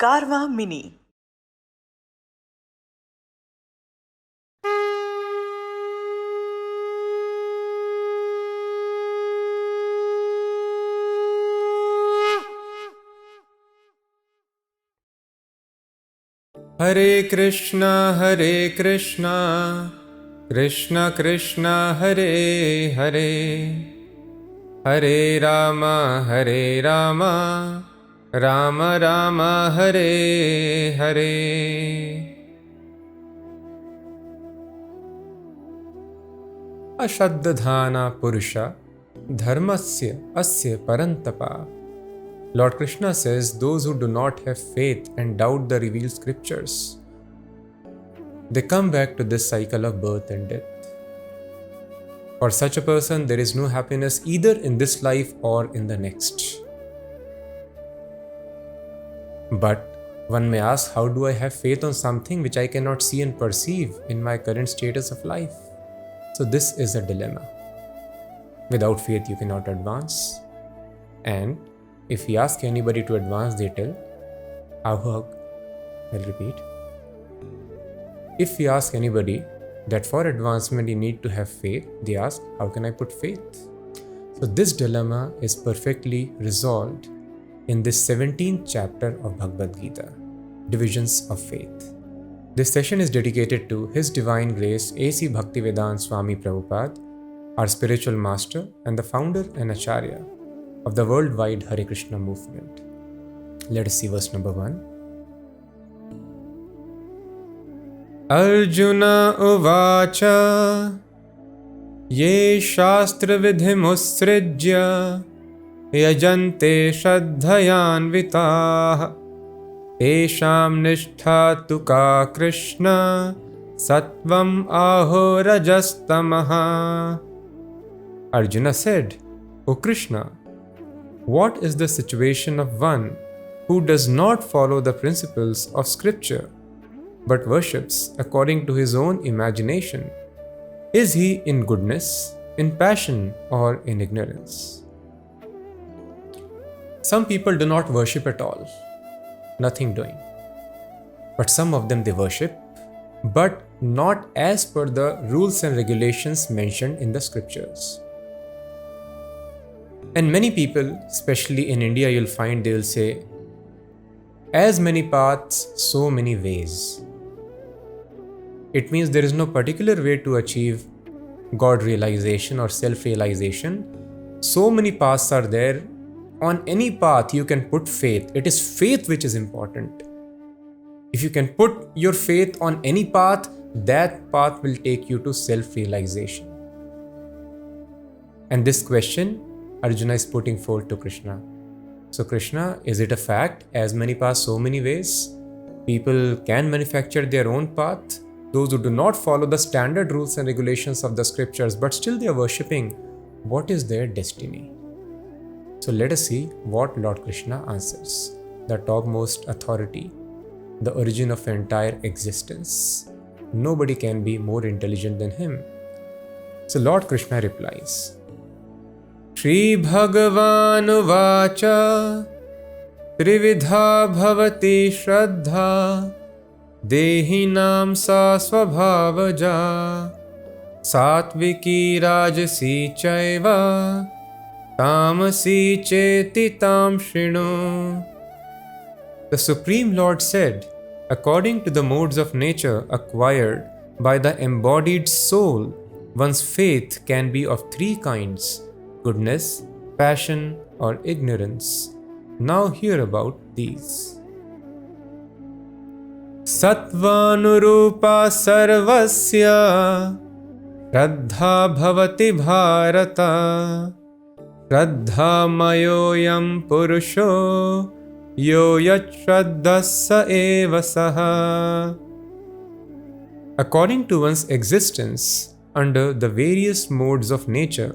Karma Mini. Hare Krishna, Krishna Krishna, Hare Hare, Hare Rama, Rama Rama, Hare Hare. Ashaddhana Purusha Dharmasya Asya Parantapa. Lord Krishna says those who do not have faith and doubt the revealed scriptures, they come back to this cycle of birth and death. For such a person, there is no happiness either in this life or in the next. But one may ask, how do I have faith on something which I cannot see and perceive in my current status of life? So this is a dilemma. Without faith, you cannot advance. And if we ask anybody to advance, they tell, I'll repeat. If we ask anybody that for advancement you need to have faith, they ask, how can I put faith? So this dilemma is perfectly resolved in this 17th chapter of Bhagavad Gita, Divisions of Faith. This session is dedicated to His Divine Grace A.C. Bhaktivedanta Swami Prabhupada, our spiritual master and the founder and acharya of the worldwide Hare Krishna movement. Let us see verse number 1. Arjuna uvacha ye shastra vidhimusrijya yajante shraddhayanvitah tesham nishtha tuka Krishna sattvam aho rajastamaha. Arjuna said, O Krishna, what is the situation of one who does not follow the principles of scripture but worships according to his own imagination? Is he in goodness, in passion, or in ignorance? Some people do not worship at all, nothing doing. But some of them they worship, but not as per the rules and regulations mentioned in the scriptures. And many people, especially in India, you'll find they will say, as many paths, so many ways. It means there is no particular way to achieve God realization or self-realization. So many paths are there. On any path, you can put faith. It is faith which is important. If you can put your faith on any path, that path will take you to self-realization. And this question, Arjuna is putting forth to Krishna. So Krishna, is it a fact? As many paths, so many ways? People can manufacture their own path. Those who do not follow the standard rules and regulations of the scriptures, but still they are worshipping, what is their destiny? So let us see what Lord Krishna answers. The topmost authority, the origin of entire existence. Nobody can be more intelligent than him. So Lord Krishna replies, Shri Bhagavan Vacha Trividha Bhavati Shraddha Dehinam Sa Swabhavaja Satviki Rajasi Chaiva Tamasi Cheti Tam Shrinu. The Supreme Lord said, according to the modes of nature acquired by the embodied soul, one's faith can be of three kinds: goodness, passion, or ignorance. Now hear about these. Sattvanurupa sarvasya Shraddha bhavati bharata Shraddha mayoyam purusho Yo yat shraddhasa eva saha. According to one's existence under the various modes of nature,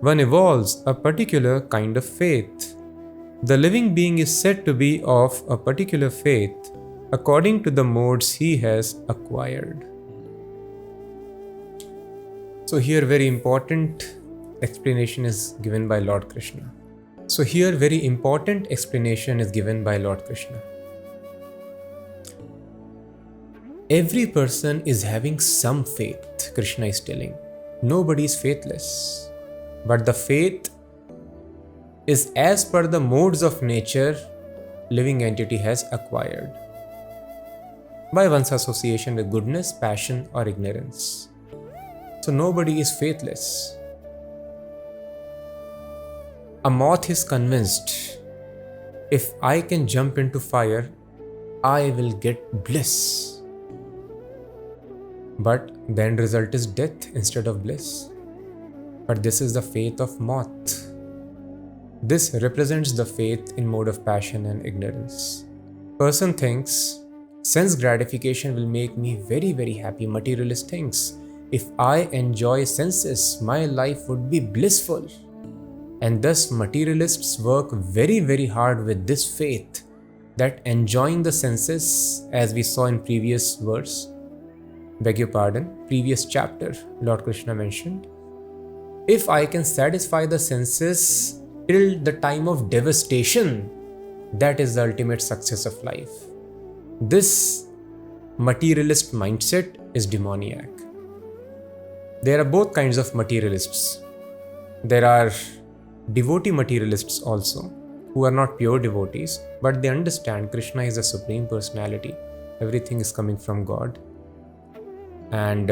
one evolves a particular kind of faith. The living being is said to be of a particular faith according to the modes he has acquired. So here very important explanation is given by Lord Krishna. Every person is having some faith, Krishna is telling. Nobody is faithless. But the faith is as per the modes of nature living entity has acquired by one's association with goodness, passion, or ignorance. So nobody is faithless. A moth is convinced, if I can jump into fire, I will get bliss. But the end result is death instead of bliss. But this is the faith of moth. This represents the faith in mode of passion and ignorance. Person thinks, sense gratification will make me very, very happy, materialist things. If I enjoy senses, my life would be blissful. And thus materialists work very, very hard with this faith that enjoying the senses, as we saw in previous verse, previous chapter, Lord Krishna mentioned, if I can satisfy the senses till the time of devastation, that is the ultimate success of life. This materialist mindset is demoniac. There are both kinds of materialists. There are devotee materialists also, who are not pure devotees, but they understand Krishna is a supreme personality. Everything is coming from God. And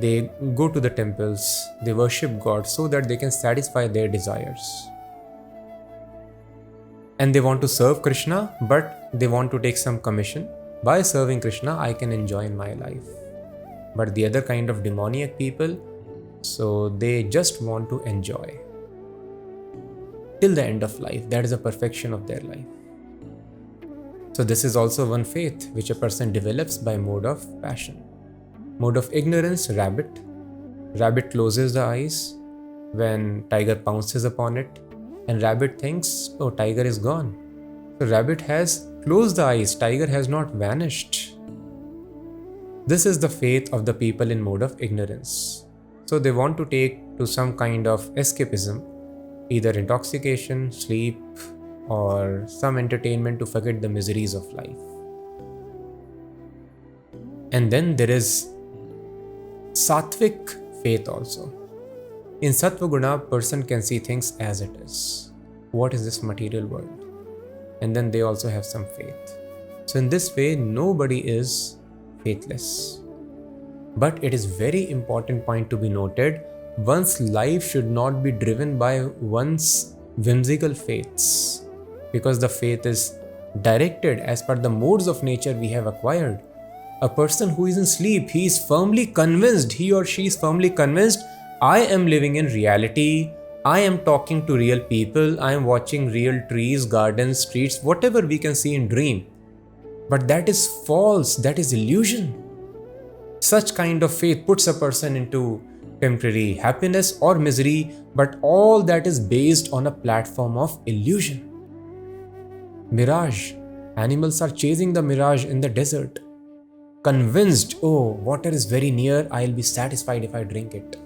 they go to the temples, they worship God so that they can satisfy their desires. And they want to serve Krishna, but they want to take some commission. By serving Krishna, I can enjoy in my life. But the other kind of demoniac people, so they just want to enjoy till the end of life. That is the perfection of their life. So this is also one faith which a person develops by mode of passion. Mode of ignorance, rabbit. Rabbit closes the eyes when tiger pounces upon it, and rabbit thinks, oh, tiger is gone. So rabbit has closed the eyes, tiger has not vanished. This is the faith of the people in mode of ignorance. So they want to take to some kind of escapism, either intoxication, sleep, or some entertainment to forget the miseries of life. And then there is sattvic faith also. In Sattva Guna, person can see things as it is. What is this material world? And then they also have some faith. So in this way, nobody is faithless. But it is very important point to be noted, one's life should not be driven by one's whimsical faiths, because the faith is directed as per the modes of nature we have acquired. A person who is in sleep, he is firmly convinced, he or she is firmly convinced, I am living in reality, I am talking to real people, I am watching real trees, gardens, streets, whatever we can see in dream. But that is false, that is illusion. Such kind of faith puts a person into temporary happiness or misery, but all that is based on a platform of illusion. Mirage. Animals are chasing the mirage in the desert, convinced, oh, water is very near, I'll be satisfied if I drink it.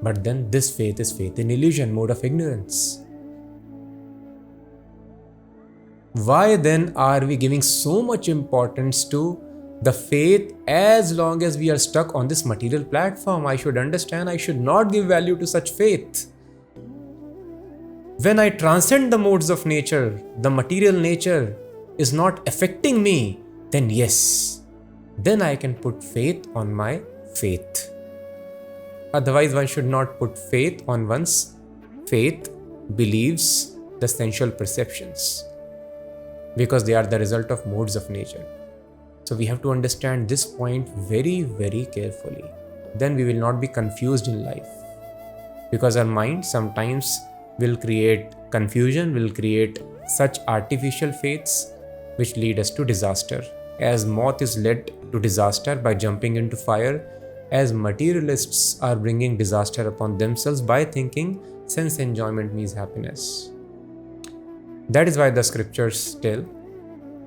But then this faith is faith in illusion, mode of ignorance. Why then are we giving so much importance to the faith as long as we are stuck on this material platform? I should understand, I should not give value to such faith. When I transcend the modes of nature, the material nature is not affecting me, then yes, then I can put faith on my faith. Otherwise, one should not put faith on one's faith, beliefs, the sensual perceptions, because they are the result of modes of nature. So we have to understand this point very, very carefully. Then we will not be confused in life, because our mind sometimes will create confusion, will create such artificial faiths which lead us to disaster. As moth is led to disaster by jumping into fire, as materialists are bringing disaster upon themselves by thinking sense enjoyment means happiness. That is why the scriptures tell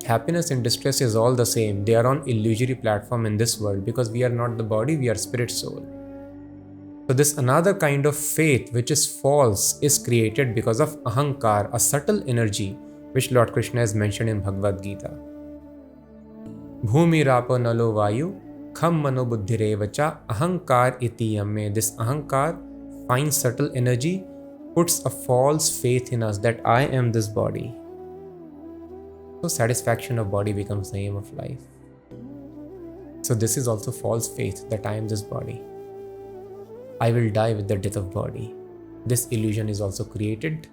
happiness and distress is all the same. They are on illusory platform in this world, because we are not the body, we are spirit soul. So this another kind of faith which is false is created because of ahankar, a subtle energy which Lord Krishna has mentioned in Bhagavad Gita. Bhumirapo nalo vayu kham mano buddhirevacha ahankar iti yamme. This ahankar, fine subtle energy, puts a false faith in us that I am this body. So satisfaction of body becomes the aim of life. So this is also false faith that I am this body. I will die with the death of body. This illusion is also created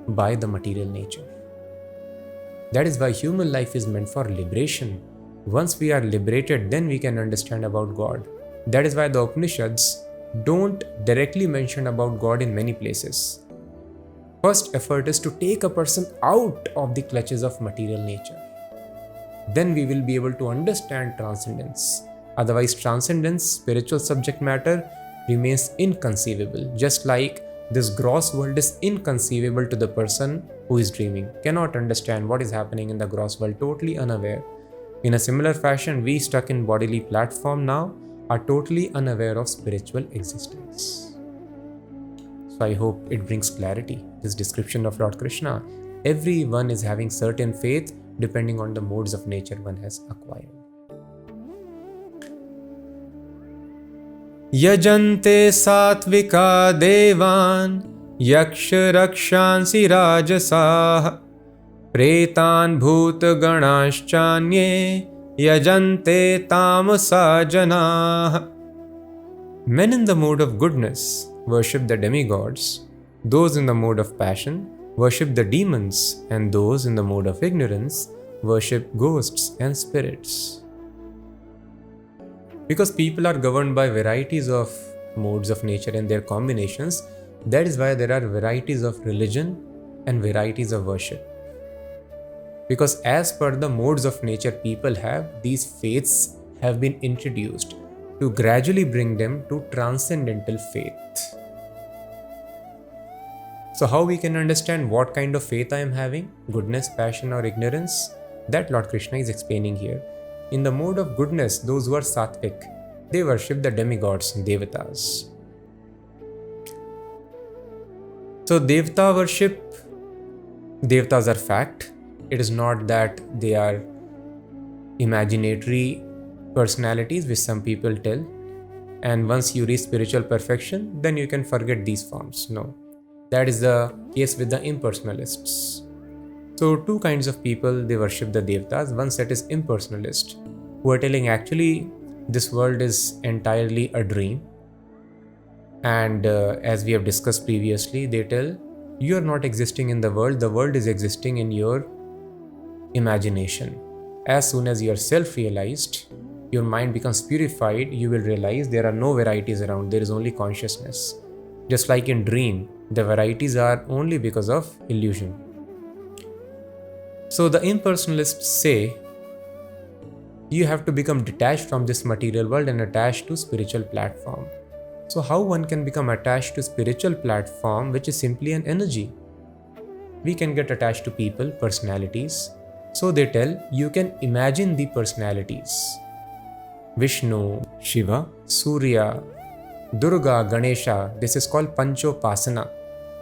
by the material nature. That is why human life is meant for liberation. Once we are liberated, then we can understand about God. That is why the Upanishads don't directly mention about God in many places. First effort is to take a person out of the clutches of material nature. Then we will be able to understand transcendence. Otherwise, transcendence, spiritual subject matter, remains inconceivable. Just like this gross world is inconceivable to the person who is dreaming, cannot understand what is happening in the gross world, totally unaware. In a similar fashion, we stuck in bodily platform now are totally unaware of spiritual existence. So I hope it brings clarity. This description of Lord Krishna, everyone is having certain faith depending on the modes of nature one has acquired. Yajante satvika devan yaksha rakshansi rajasah pretan bhut ganashchanye yajante tamasa janah. Men in the mode of goodness worship the demigods, those in the mode of passion worship the demons, and those in the mode of ignorance worship ghosts and spirits. Because people are governed by varieties of modes of nature and their combinations, that is why there are varieties of religion and varieties of worship. Because as per the modes of nature people have, these faiths have been introduced to gradually bring them to transcendental faith. So how we can understand what kind of faith I am having, goodness, passion or ignorance? That Lord Krishna is explaining here. In the mode of goodness, those who are sattvic, they worship the demigods, devatas. So devata worship, devatas are fact. It is not that they are imaginatory personalities which some people tell. And once you reach spiritual perfection, then you can forget these forms. No. That is the case with the impersonalists. So two kinds of people, they worship the devatas. One set is impersonalist, who are telling actually this world is entirely a dream. And as we have discussed previously, they tell you are not existing in the world is existing in your imagination. As soon as you are self-realized, your mind becomes purified, you will realize there are no varieties around, there is only consciousness. Just like in dream, the varieties are only because of illusion. So the impersonalists say, you have to become detached from this material world and attached to spiritual platform. So how one can become attached to spiritual platform, which is simply an energy? We can get attached to people, personalities. So they tell, you can imagine the personalities. Vishnu, Shiva, Surya, Durga, Ganesha. This is called Panchopasana.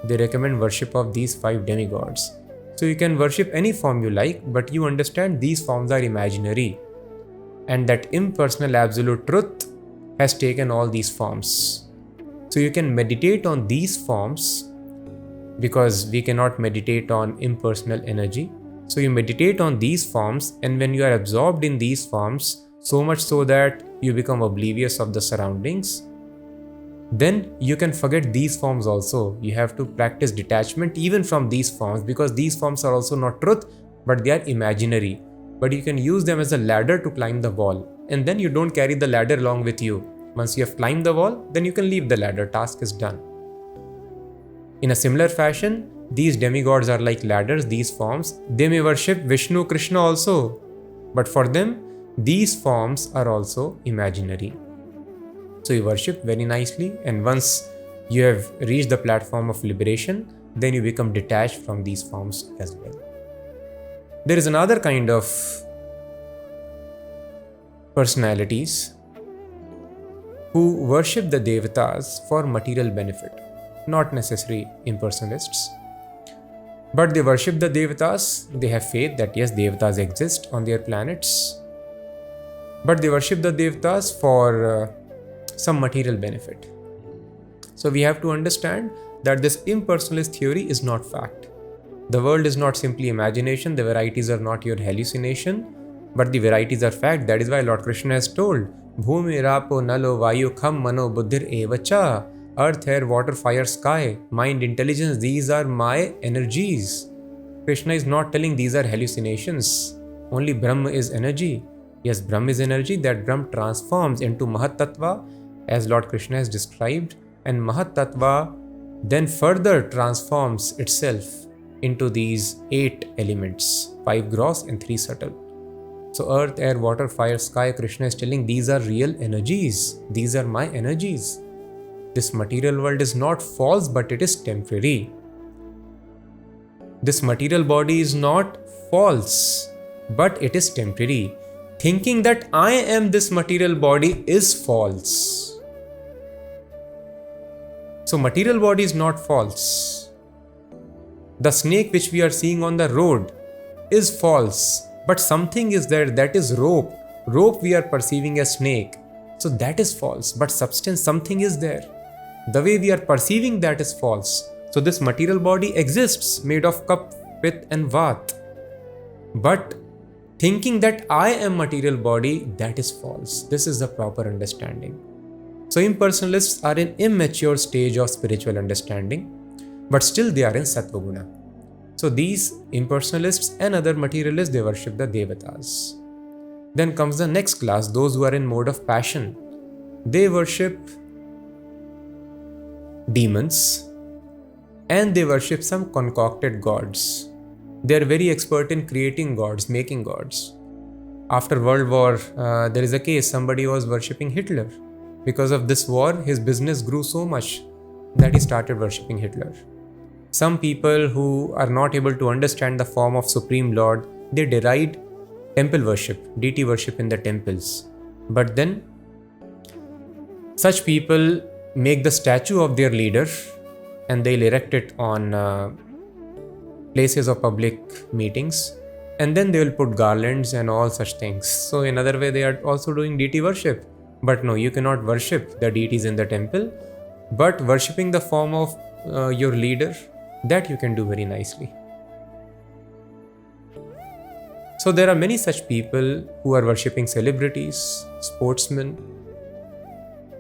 They recommend worship of these 5 demigods. So you can worship any form you like, but you understand these forms are imaginary. And that impersonal absolute truth has taken all these forms. So you can meditate on these forms because we cannot meditate on impersonal energy. So you meditate on these forms, and when you are absorbed in these forms, so much so that you become oblivious of the surroundings, then you can forget these forms also. You have to practice detachment even from these forms, because these forms are also not truth, but they are imaginary. But you can use them as a ladder to climb the wall, and then you don't carry the ladder along with you. Once you have climbed the wall, then you can leave the ladder, task is done. In a similar fashion, these demigods are like ladders, these forms. They may worship Vishnu, Krishna also, but for them, these forms are also imaginary. So you worship very nicely, and once you have reached the platform of liberation, then you become detached from these forms as well. There is another kind of personalities who worship the devatas for material benefit, not necessarily impersonalists. But they worship the devatas, they have faith that yes, devatas exist on their planets. but they worship the devatas for some material benefit. So we have to understand that this impersonalist theory is not fact. The world is not simply imagination, the varieties are not your hallucination, but the varieties are fact. That is why Lord Krishna has told, Bhumi rapo nalo vayu kham mano buddhir evacha. Earth, air, water, fire, sky, mind, intelligence, these are my energies. Krishna is not telling these are hallucinations. Only Brahma is energy. Yes, Brahma is energy. That Brahma transforms into Mahat Tattva, as Lord Krishna has described, and Mahat Tattva then further transforms itself into these 8 elements, 5 gross and 3 subtle. So earth, air, water, fire, sky, Krishna is telling these are real energies. These are my energies. This material world is not false, but it is temporary. This material body is not false, but it is temporary. Thinking that I am this material body is false. So material body is not false. The snake which we are seeing on the road is false, but something is there, that is rope. Rope we are perceiving as snake. So that is false, but substance, something is there. The way we are perceiving that is false. So this material body exists, made of Kap, Pit and Vat. But thinking that I am material body, that is false. This is the proper understanding. So impersonalists are in immature stage of spiritual understanding, but still they are in Sattva-guna. So these impersonalists and other materialists, they worship the Devatas. Then comes the next class, those who are in mode of passion. They worship demons and they worship some concocted gods. They are very expert in creating gods, making gods. After World War, there is a case, somebody was worshipping Hitler. Because of this war, his business grew so much that he started worshipping Hitler. Some people who are not able to understand the form of Supreme Lord, they deride temple worship, deity worship in the temples. But then, such people make the statue of their leader and they'll erect it on places of public meetings, and then they will put garlands and all such things. So in other way, they are also doing deity worship. But no, you cannot worship the deities in the temple, but worshipping the form of your leader, that you can do very nicely. So there are many such people who are worshipping celebrities, sportsmen.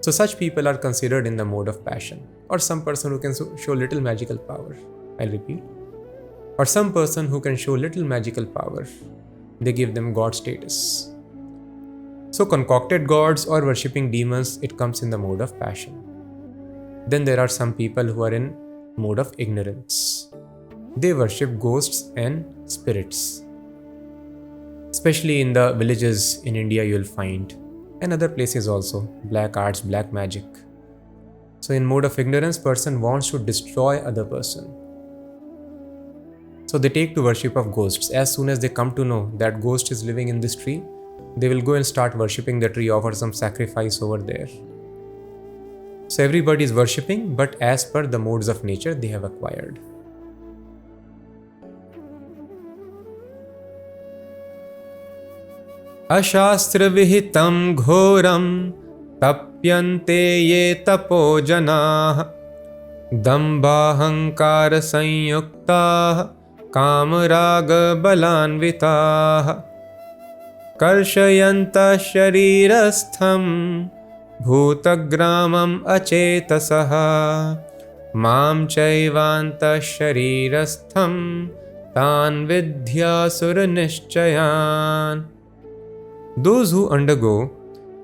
So such people are considered in the mode of passion, or some person who can show little magical power. I'll repeat. Or some person who can show little magical power. They give them god status. So concocted gods or worshipping demons, it comes in the mode of passion. Then there are some people who are in mode of ignorance. They worship ghosts and spirits. Especially in the villages in India you will find, and other places also, black arts, black magic. So in mode of ignorance, person wants to destroy other person. So they take to worship of ghosts. As soon as they come to know that ghost is living in this tree, they will go and start worshipping the tree, offer some sacrifice over there. So everybody is worshipping, but as per the modes of nature they have acquired. Ashastra vihitam ghoram tapyante ye tapo janah dambhahankara sanyuktah kamaraga balanvitah karshayanta sharirastham bhutagramam acetasaha mam chaivanta sharirastham tan vidya suranishchayan. Those who undergo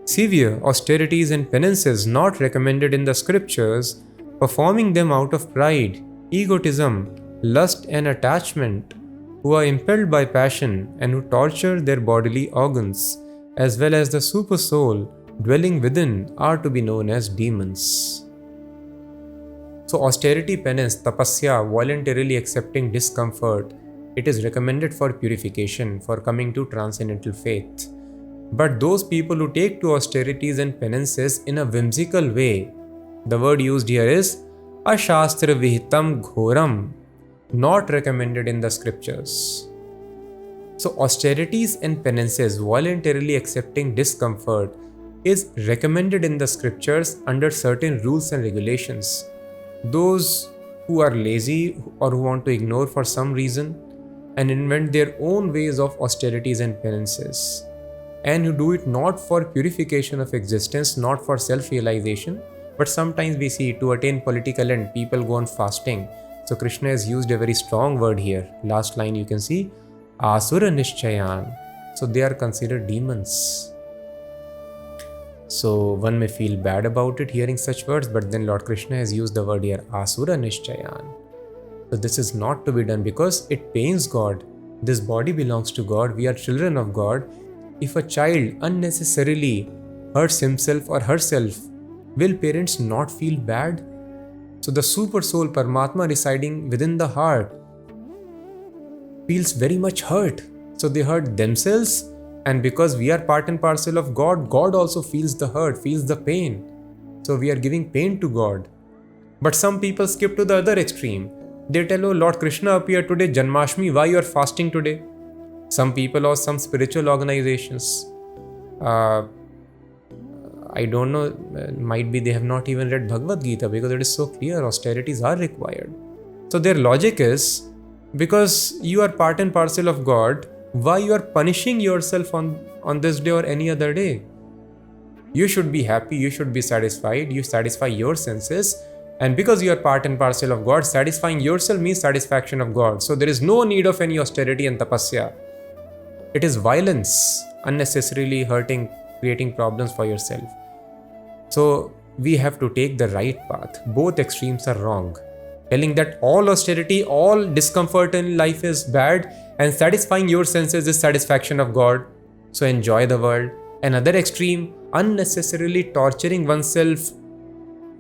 severe austerities and penances not recommended in the scriptures, performing them out of pride, egotism, lust and attachment, who are impelled by passion and who torture their bodily organs, as well as the super soul dwelling within, are to be known as demons. So austerity, penance, tapasya, voluntarily accepting discomfort, it is recommended for purification, for coming to transcendental faith. But those people who take to austerities and penances in a whimsical way, the word used here is ashastra vihitam ghoram, not recommended in the scriptures. So austerities and penances, voluntarily accepting discomfort, is recommended in the scriptures under certain rules and regulations. Those who are lazy or who want to ignore for some reason and invent their own ways of austerities and penances, and who do it not for purification of existence, not for self-realization, but sometimes we see to attain political end, people go on fasting. So Krishna has used a very strong word here. Last line you can see, Asura Nishchayan. So they are considered demons. So one may feel bad about it hearing such words, but then Lord Krishna has used the word here, Asura Nishchayan. So this is not to be done because it pains God. This body belongs to God. We are children of God. If a child unnecessarily hurts himself or herself, will parents not feel bad? So the super soul Paramatma residing within the heart feels very much hurt. So they hurt themselves, and because we are part and parcel of God, God also feels the hurt, feels the pain. So we are giving pain to God. But some people skip to the other extreme. They tell, oh, Lord Krishna appeared today, Janmashtami, why you are fasting today? Some people or some spiritual organizations, I don't know, might be they have not even read Bhagavad Gita because it is so clear austerities are required. So their logic is, because you are part and parcel of God, why you are punishing yourself on this day or any other day? You should be happy, you should be satisfied, you satisfy your senses, and because you are part and parcel of God, satisfying yourself means satisfaction of God. So there is no need of any austerity and tapasya. It is violence, unnecessarily hurting, creating problems for yourself. So we have to take the right path. Both extremes are wrong. Telling that all austerity, all discomfort in life is bad, and satisfying your senses is satisfaction of God. So enjoy the world. Another extreme, unnecessarily torturing oneself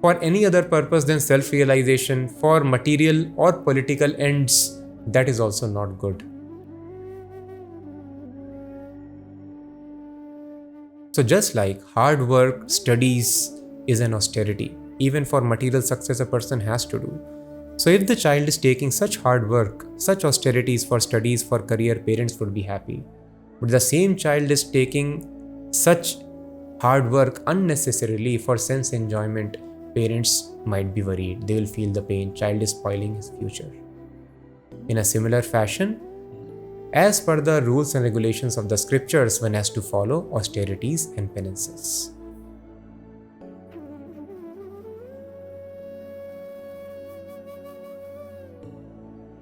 for any other purpose than self-realization, for material or political ends, that is also not good. So just like hard work, studies is an austerity, even for material success a person has to do. So if the child is taking such hard work, such austerities for studies, for career, parents would be happy. But the same child is taking such hard work unnecessarily for sense enjoyment, parents might be worried. They will feel the pain. Child is spoiling his future. In a similar fashion, as per the rules and regulations of the scriptures, one has to follow austerities and penances.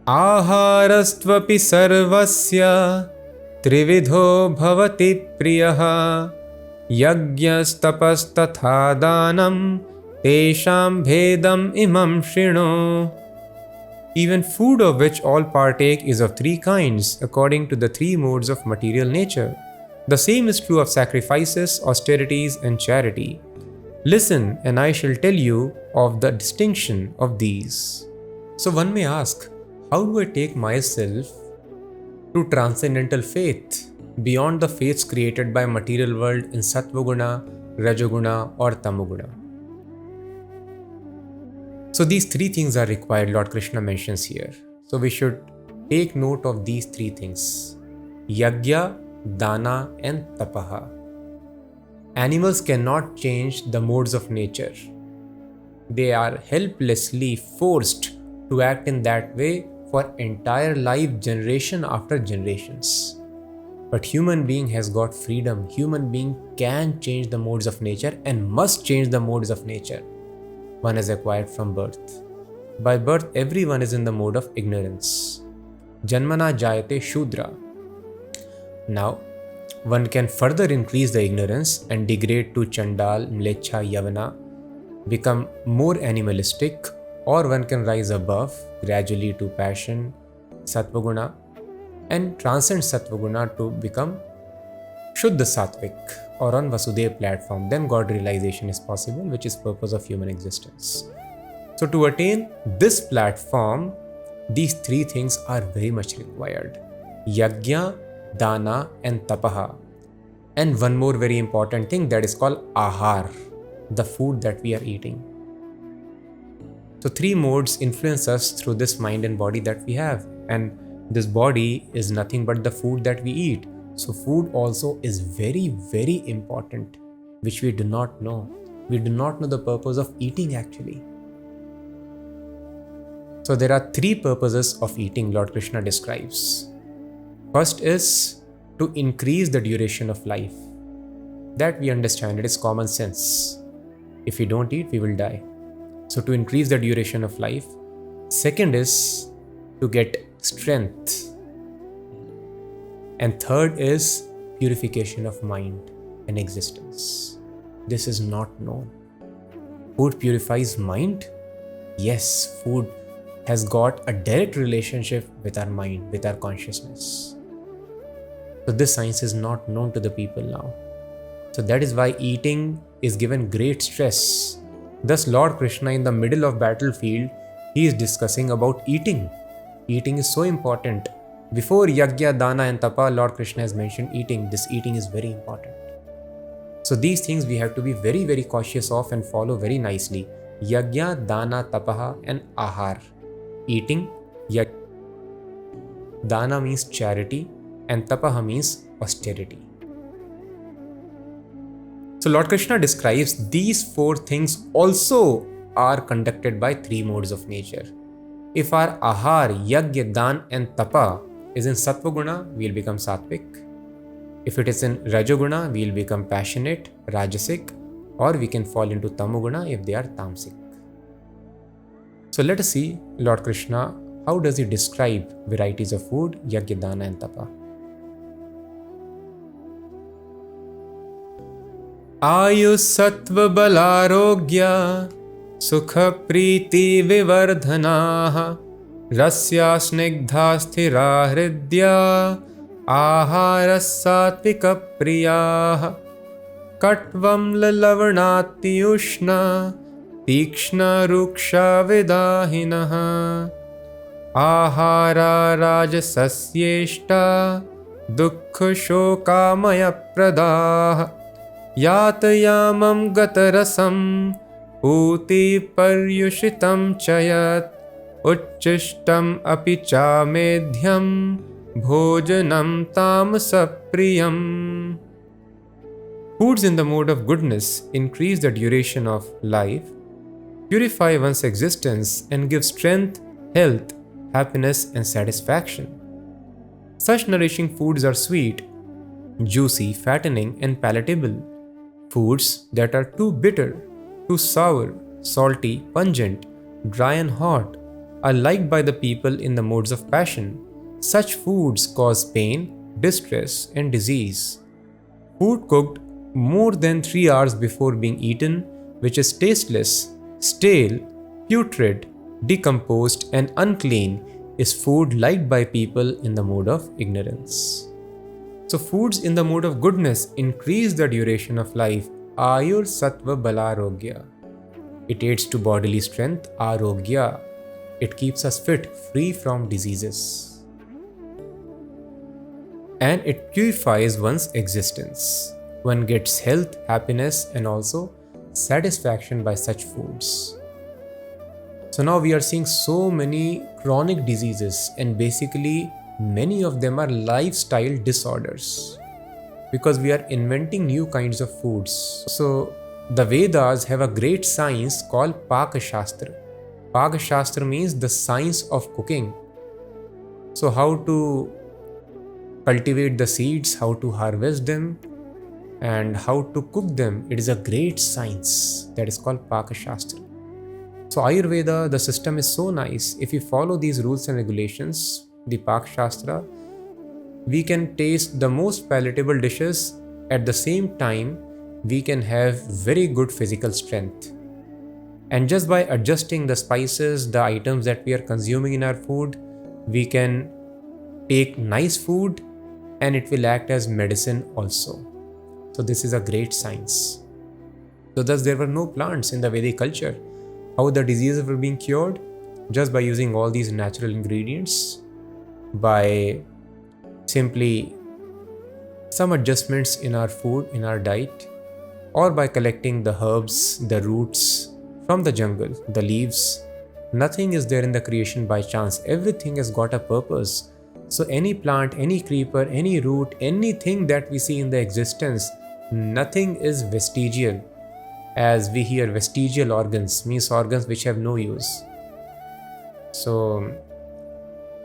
Aharastvapi sarvasya trividho bhavati priyaha yajñas tapas tatha danam tesham bhedam imam shrino. Even food of which all partake is of three kinds, according to the three modes of material nature. The same is true of sacrifices, austerities, and charity. Listen, and I shall tell you of the distinction of these. So one may ask, how do I take myself to transcendental faith, beyond the faiths created by material world in Sattvaguna, Rajoguna, or Tamoguna? So these three things are required, Lord Krishna mentions here. So we should take note of these three things: Yajna, Dana, and Tapaha. Animals cannot change the modes of nature. They are helplessly forced to act in that way for entire life, generation after generations. But human being has got freedom. Human being can change the modes of nature and must change the modes of nature. One is acquired from birth. By birth, everyone is in the mode of ignorance. Janmana jayate shudra. Now, one can further increase the ignorance and degrade to Chandal, Mlecha, Yavana, become more animalistic, or one can rise above gradually to passion, Sattvaguna, and transcend Sattvaguna to become Shuddha Sattvik, or on Vasudev platform. Then God realization is possible, which is purpose of human existence. So to attain this platform, these three things are very much required: Yajna, Dana, and Tapaha. And one more very important thing, that is called Ahar, the food that we are eating. So three modes influence us through this mind and body that we have. And This body is nothing but the food that we eat. So food also is very, very important, which we do not know. We do not know the purpose of eating actually. So there are three purposes of eating Lord Krishna describes. First is to increase the duration of life. That we understand, it is common sense. If we don't eat, we will die. So to increase the duration of life. Second is to get strength. And third is purification of mind and existence. This is not known. Food purifies mind? Yes, food has got a direct relationship with our mind, with our consciousness. So this science is not known to the people now. So that is why eating is given great stress. Thus Lord Krishna in the middle of battlefield, he is discussing about eating. Eating is so important. Before Yajna, Dana and Tapa, Lord Krishna has mentioned eating. This eating is very important. So these things we have to be very, very cautious of and follow very nicely. Yajna, Dana, Tapaha and Ahar. Eating, Dana means charity and Tapaha means austerity. So Lord Krishna describes these four things also are conducted by three modes of nature. If our Ahar, Yajna, Dan and Tapa is in Sattva Guna, we will become Sattvic. If it is in Rajoguna, we will become passionate, Rajasic, or we can fall into Tamoguna if they are Tamasic. So let us see Lord Krishna, how does he describe varieties of food, Yajna, Dana and Tapa. Ayu Sattva Balarogya Sukha Priti Vivardhanaha Rasya Snigdha Sthira Hridya Ahara Satvika Priyaha Katvam Lalavnati Ushna Tikshna Ruksha Vidahinaha Ahara Rajasasyeshta Dukkha Shokamaya Pradaha Yatayamam Gatarasam Uti Paryushitam Chayat Uchchishtam Apicha Medhyam Bhojanam Tamasapriyam. Foods in the mode of goodness increase the duration of life, purify one's existence, and give strength, health, happiness, and satisfaction. Such nourishing foods are sweet, juicy, fattening, and palatable. Foods that are too bitter, too sour, salty, pungent, dry, and hot are liked by the people in the modes of passion. Such foods cause pain, distress, and disease. Food cooked more than 3 hours before being eaten, which is tasteless, stale, putrid, decomposed, and unclean, is food liked by people in the mode of ignorance. So foods in the mode of goodness increase the duration of life. Ayur Sattva Balarogya. It aids to bodily strength. Arogya. It keeps us fit, free from diseases. And it purifies one's existence. One gets health, happiness, and also satisfaction by such foods. So now we are seeing so many chronic diseases, and basically many of them are lifestyle disorders because we are inventing new kinds of foods. So the Vedas have a great science called Paka Shastra. Paka Shastra means the science of cooking. So how to cultivate the seeds, how to harvest them, and how to cook them. It is a great science that is called Paka Shastra. So Ayurveda, the system is so nice. If you follow these rules and regulations, the Pak Shastra, we can taste the most palatable dishes. At the same time, we can have very good physical strength. And just by adjusting the spices, the items that we are consuming in our food, we can take nice food and it will act as medicine also. So this is a great science. So thus there were no plants in the Vedic culture. How the diseases were being cured? Just by using all these natural ingredients, by simply some adjustments in our food, in our diet, or by collecting the herbs, the roots from the jungle, the leaves. Nothing is there in the creation by chance. Everything has got a purpose. So any plant, any creeper, any root, anything that we see in the existence, nothing is vestigial. As we hear, vestigial organs means organs which have no use. So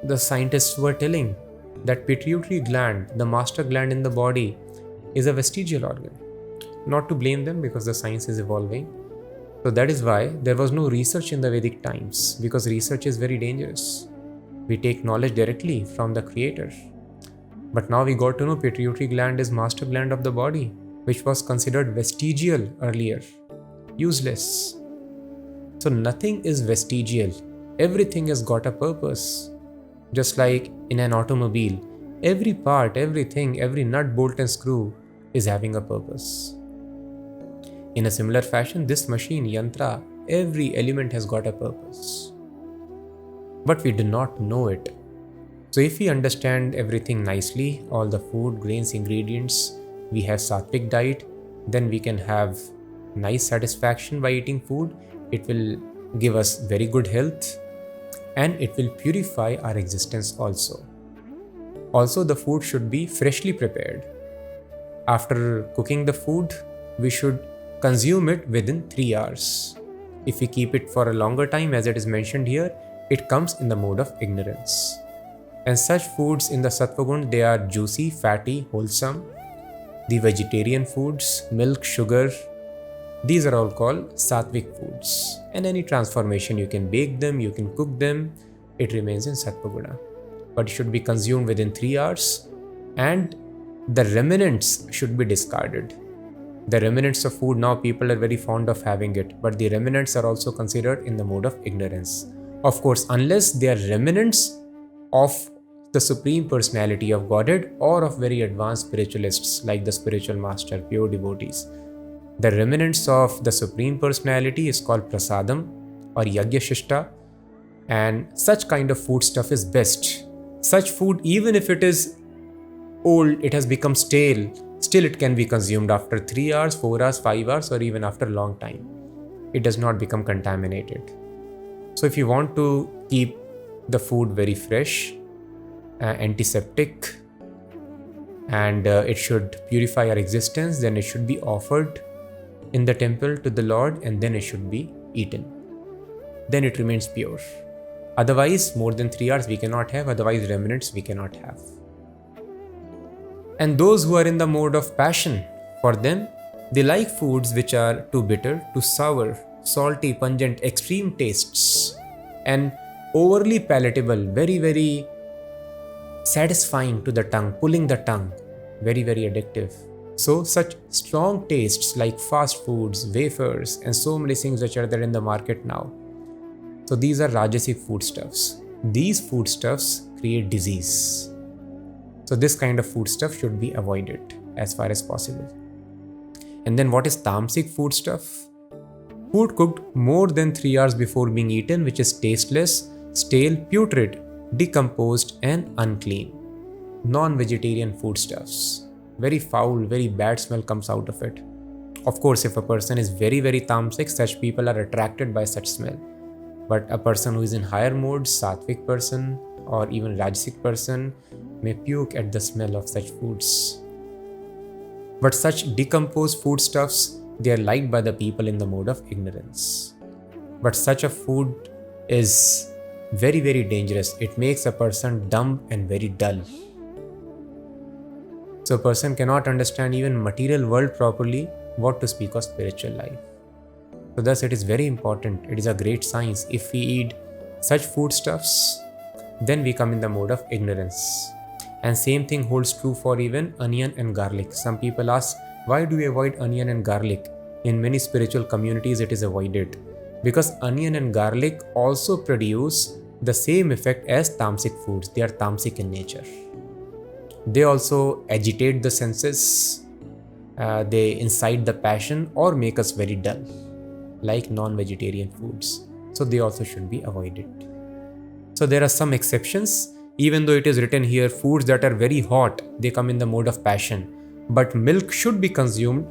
the scientists were telling that pituitary gland, the master gland in the body, is a vestigial organ. Not to blame them, because the science is evolving. So that is why there was no research in the Vedic times, because research is very dangerous. We take knowledge directly from the creator. But now we got to know pituitary gland is master gland of the body, which was considered vestigial earlier, useless. So nothing is vestigial. Everything has got a purpose. Just like in an automobile, every part, everything, every nut, bolt and screw is having a purpose. In a similar fashion, this machine, yantra, every element has got a purpose. But we do not know it. So if we understand everything nicely, all the food, grains, ingredients, we have sattvic diet, then we can have nice satisfaction by eating food. It will give us very good health, and it will purify our existence also. Also, the food should be freshly prepared. After cooking the food, we should consume it within 3 hours. If we keep it for a longer time, as it is mentioned here, it comes in the mode of ignorance. And such foods in the Sattva Gun, they are juicy, fatty, wholesome. The vegetarian foods, milk, sugar, these are all called sattvic foods. And any transformation, you can bake them, you can cook them, it remains in Sattva Guna. But it should be consumed within 3 hours, and the remnants should be discarded. The remnants of food, now people are very fond of having it, but the remnants are also considered in the mode of ignorance. Of course, unless they are remnants of the Supreme Personality of Godhead or of very advanced spiritualists like the spiritual master, pure devotees. The remnants of the Supreme Personality is called prasadam or yagya shishta, and such kind of food stuff is best. Such food, even if it is old, it has become stale, still it can be consumed after 3 hours, 4 hours, 5 hours, or even after a long time. It does not become contaminated. So if you want to keep the food very fresh, antiseptic, and it should purify our existence, then it should be offered in the temple to the Lord, and then it should be eaten. Then it remains pure. Otherwise, more than 3 hours we cannot have, otherwise remnants we cannot have. And those who are in the mode of passion, for them, they like foods which are too bitter, too sour, salty, pungent, extreme tastes, and overly palatable, very, very satisfying to the tongue, pulling the tongue, very, very addictive. So such strong tastes like fast foods, wafers, and so many things which are there in the market now. So these are rajasic foodstuffs. These foodstuffs create disease. So this kind of foodstuff should be avoided as far as possible. And then what is tamasic foodstuff? Food cooked more than 3 hours before being eaten, which is tasteless, stale, putrid, decomposed, and unclean. Non-vegetarian foodstuffs. Very foul, very bad smell comes out of it. Of course, if a person is very, very tamasic, such people are attracted by such smell. But a person who is in higher modes, sattvic person or even rajasic person, may puke at the smell of such foods. But such decomposed foodstuffs, they are liked by the people in the mode of ignorance. But such a food is very, very dangerous. It makes a person dumb and very dull. So a person cannot understand even material world properly, what to speak of spiritual life. So thus it is very important. It is a great science. If we eat such foodstuffs, then we come in the mode of ignorance. And same thing holds true for even onion and garlic. Some people ask, why do we avoid onion and garlic? In many spiritual communities, it is avoided. Because onion and garlic also produce the same effect as tamasic foods. They are tamasic in nature. They also agitate the senses. They incite the passion or make us very dull, like non-vegetarian foods. So they also should be avoided. So there are some exceptions. Even though it is written here, foods that are very hot, they come in the mode of passion. But milk should be consumed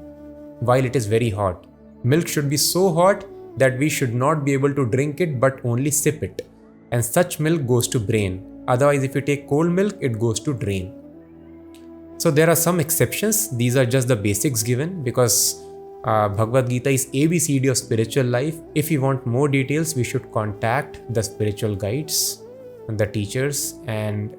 while it is very hot. Milk should be so hot that we should not be able to drink it but only sip it. And such milk goes to brain. Otherwise, if you take cold milk, it goes to drain. So there are some exceptions. These are just the basics given because Bhagavad Gita is ABCD of spiritual life. If you want more details, we should contact the spiritual guides and the teachers and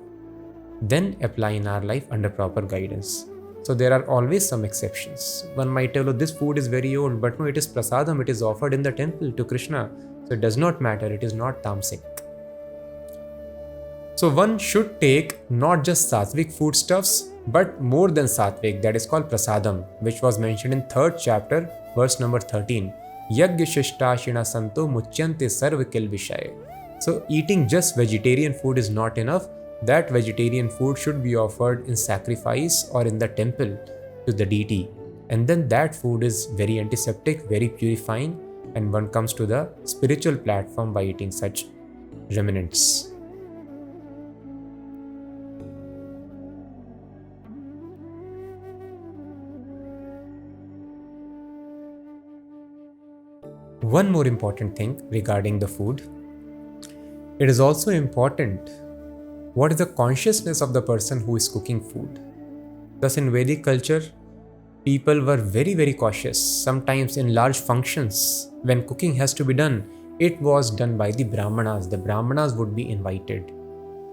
then apply in our life under proper guidance. So there are always some exceptions. One might tell, oh, this food is very old, but no, it is prasadam, it is offered in the temple to Krishna. So it does not matter, it is not tamasic. So one should take not just sattvic foodstuffs, but more than sattvic, that is called prasadam, which was mentioned in 3rd chapter, verse number 13. Yagya shishtashina santo muchyante sarvakil vishay. So eating just vegetarian food is not enough. That vegetarian food should be offered in sacrifice or in the temple to the deity. And then that food is very antiseptic, very purifying, and one comes to the spiritual platform by eating such remnants. One more important thing regarding the food. It is also important what is the consciousness of the person who is cooking food. Thus in Vedic culture, people were very cautious. Sometimes in large functions, when cooking has to be done, it was done by the Brahmanas. The Brahmanas would be invited.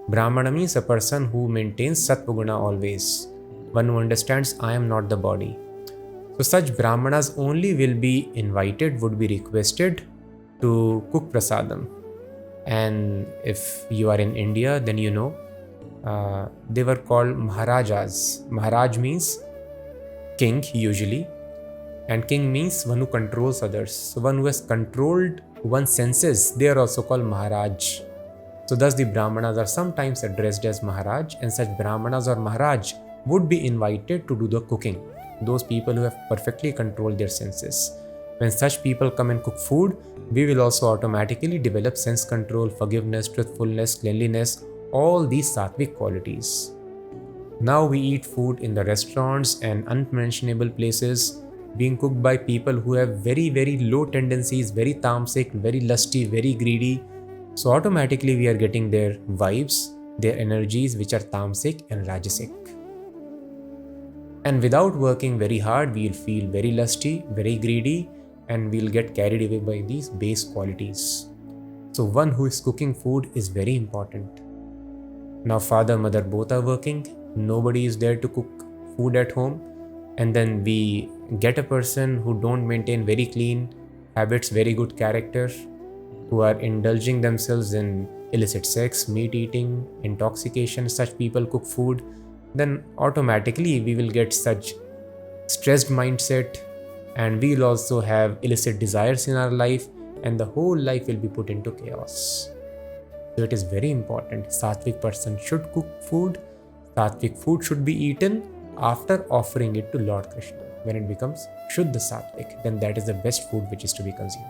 Brahmana means a person who maintains Sattva-guna always. One who understands I am not the body. So such Brahmanas only will be invited, would be requested to cook prasadam. And if you are in India, then you know they were called Maharajas. Maharaj means king usually, and king means one who controls others. So one who has controlled one's senses, they are also called Maharaj. So thus the Brahmanas are sometimes addressed as Maharaj, and such Brahmanas or Maharaj would be invited to do the cooking. Those people who have perfectly controlled their senses. When such people come and cook food, we will also automatically develop sense control, forgiveness, truthfulness, cleanliness, all these sattvic qualities. Now we eat food in the restaurants and unmentionable places being cooked by people who have very low tendencies, very tamasic, very lusty, very greedy. So automatically we are getting their vibes, their energies which are tamasic and rajasic. And without working very hard, we will feel very lusty, very greedy, and we'll get carried away by these base qualities. So one who is cooking food is very important. Now father, mother both are working. Nobody is there to cook food at home. And then we get a person who don't maintain very clean habits, very good character, who are indulging themselves in illicit sex, meat eating, intoxication. Such people cook food. Then automatically we will get such stressed mindset, and we will also have illicit desires in our life, and the whole life will be put into chaos. So it is very important. Sattvic person should cook food. Sattvic food should be eaten after offering it to Lord Krishna. When it becomes Shuddha Sattvic, then that is the best food which is to be consumed.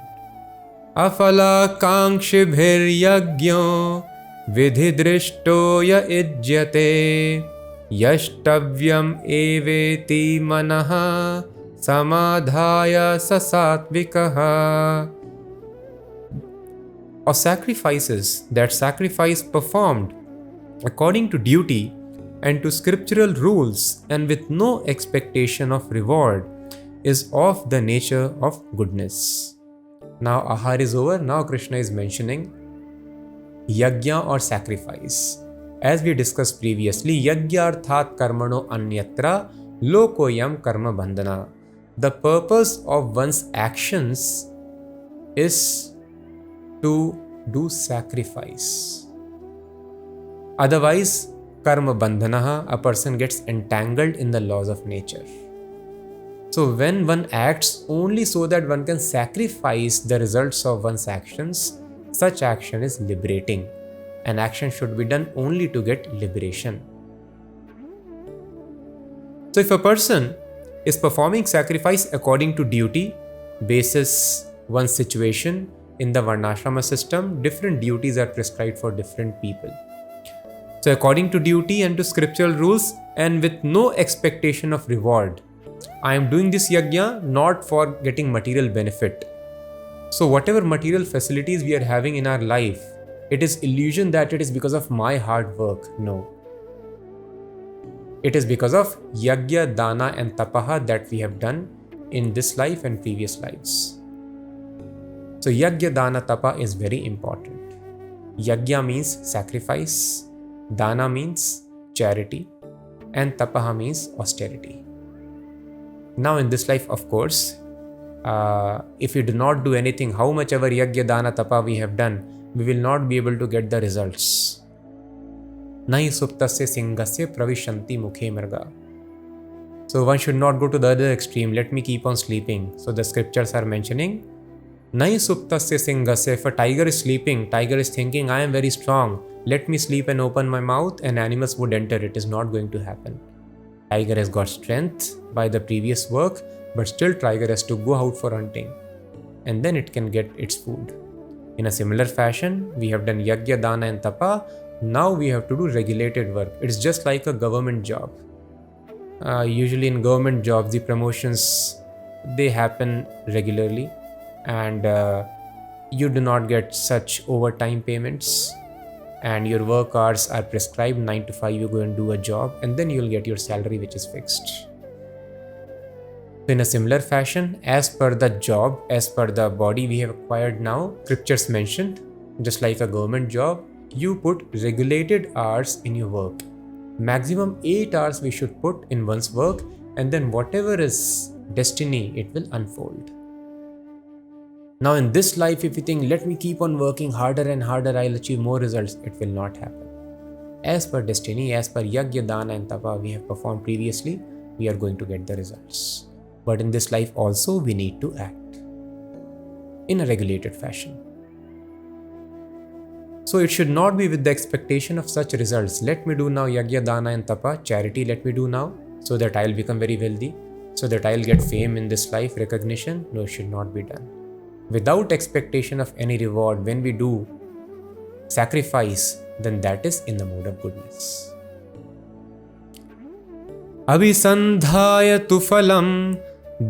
Afala kankshibhir yagyo vidhidrishto ya ijyate yashtavyam eveti manaha samadhaya sasatvikaha. Or sacrifices, that sacrifice performed according to duty and to scriptural rules and with no expectation of reward is of the nature of goodness. Now ahar is over. Now Krishna is mentioning yajna or sacrifice. As we discussed previously, yajnarthat karmano anyatra lokoyam karma bandhana. The purpose of one's actions is to do sacrifice. Otherwise, karma bandhanaha, a person gets entangled in the laws of nature. So when one acts only so that one can sacrifice the results of one's actions, such action is liberating. An action should be done only to get liberation. So if a person is performing sacrifice according to duty, basis one's situation, in the Varnashrama system, different duties are prescribed for different people. So according to duty and to scriptural rules and with no expectation of reward, I am doing this yajna not for getting material benefit. So whatever material facilities we are having in our life, It is illusion that it is because of my hard work. No. It is because of yagya, dana and tapaha that we have done in this life and previous lives. So yagya, dana, tapa is very important. Yagya means sacrifice, dana means charity, and tapaha means austerity. Now in this life, of course, if we do not do anything, how much ever yagya, dana, tapa we have done, we will not be able to get the results. Nahi suptasya singasya pravishanti mukhe mrga. So one should not go to the other extreme. Let me keep on sleeping. So the scriptures are mentioning, Nahi suptasya singasya. If a tiger is sleeping, tiger is thinking, I am very strong. Let me sleep and open my mouth and animals would enter. It is not going to happen. Tiger has got strength by the previous work, but still tiger has to go out for hunting. And then it can get its food. In a similar fashion, we have done yagya, dana and tapa. Now we have to do regulated work. It's just like a government job. Usually in government jobs, the promotions, they happen regularly and you do not get such overtime payments and your work hours are prescribed 9 to 5. You go and do a job and then you'll get your salary which is fixed. In a similar fashion, as per the job, as per the body we have acquired now, scriptures mentioned, just like a government job, you put regulated hours in your work. Maximum 8 hours we should put in one's work, and then whatever is destiny, it will unfold. Now in this life, if you think, let me keep on working harder and harder, I'll achieve more results, it will not happen. As per destiny, as per yagya, dana and tapa we have performed previously, we are going to get the results. But in this life also, we need to act in a regulated fashion. So it should not be with the expectation of such results. Let me do now yagya, dana and tapa, charity let me do now, so that I'll become very wealthy, so that I'll get fame in this life, recognition. No, it should not be done. Without expectation of any reward, when we do sacrifice, then that is in the mode of goodness. Abhisandhaya tu phalam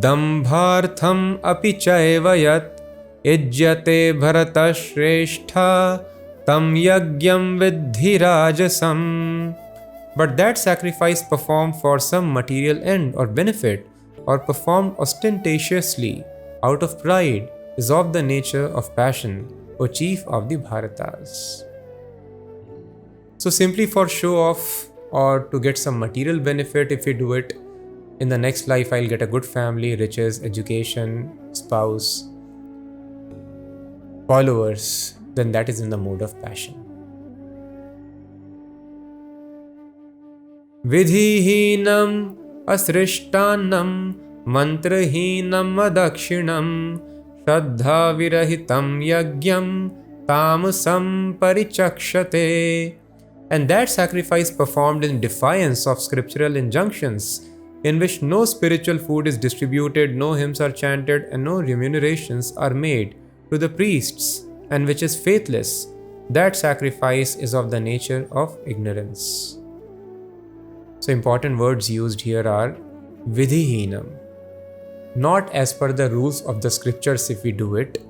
dambhartham api chaivayat ijyate bharata shrestha tam yagyam vidhi rajasam. But that sacrifice performed for some material end or benefit, or performed ostentatiously out of pride, is of the nature of passion, O chief of the Bharatas. So simply for show off or to get some material benefit, if we do it, in the next life I'll get a good family, riches, education, spouse, followers, then that is in the mode of passion. Vidhihinam asrishtanam mantrahinam adakshinam shraddha virahitam yagyam tamasam parichakshate. And that sacrifice performed in defiance of scriptural injunctions, in which no spiritual food is distributed, no hymns are chanted, and no remunerations are made to the priests, and which is faithless, that sacrifice is of the nature of ignorance. So important words used here are vidhihinam, not as per the rules of the scriptures if we do it,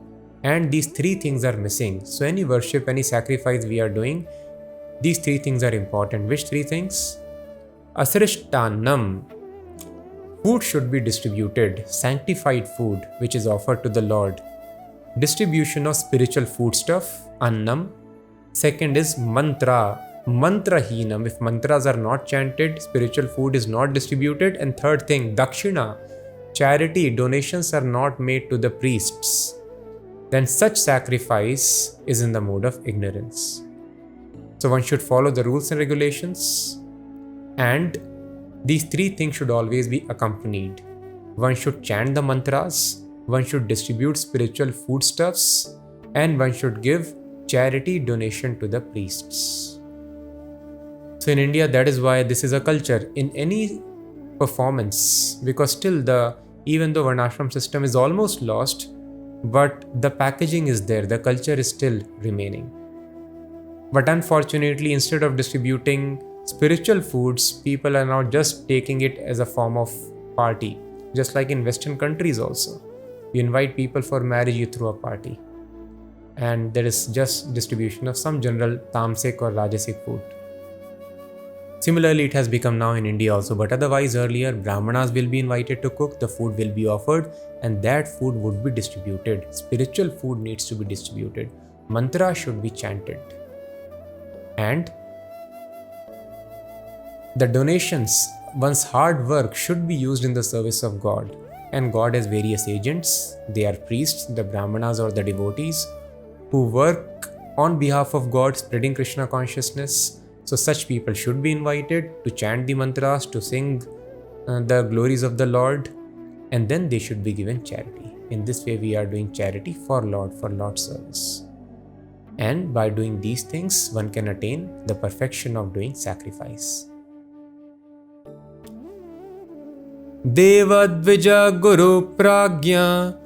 and these three things are missing. So any worship, any sacrifice we are doing, these three things are important. Which three things? Asrishtanam, food should be distributed, sanctified food which is offered to the Lord. Distribution of spiritual foodstuff, annam. Second is mantra, mantrahinam. If mantras are not chanted, spiritual food is not distributed. And third thing, dakshina, charity, donations are not made to the priests. Then such sacrifice is in the mode of ignorance. So one should follow the rules and regulations, and these three things should always be accompanied. One should chant the mantras, one should distribute spiritual foodstuffs, and one should give charity donation to the priests. So in India, that is why this is a culture in any performance, because still even though Varnashram system is almost lost, but the packaging is there, the culture is still remaining. But unfortunately, instead of distributing spiritual foods, people are now just taking it as a form of party. Just like in Western countries also. You invite people for marriage, you throw a party. and there is just distribution of some general tamasic or rajasic food. Similarly, it has become now in India also, but otherwise earlier Brahmanas will be invited to cook, the food will be offered, and that food would be distributed. Spiritual food needs to be distributed. Mantra should be chanted. And the donations, one's hard work should be used in the service of God. And God has various agents. They are priests, the Brahmanas or the devotees, who work on behalf of God, spreading Krishna consciousness. So such people should be invited to chant the mantras, to sing the glories of the Lord, and then they should be given charity. In this way we are doing charity for Lord's service. And by doing these things, one can attain the perfection of doing sacrifice. Devadvija Guru Pragya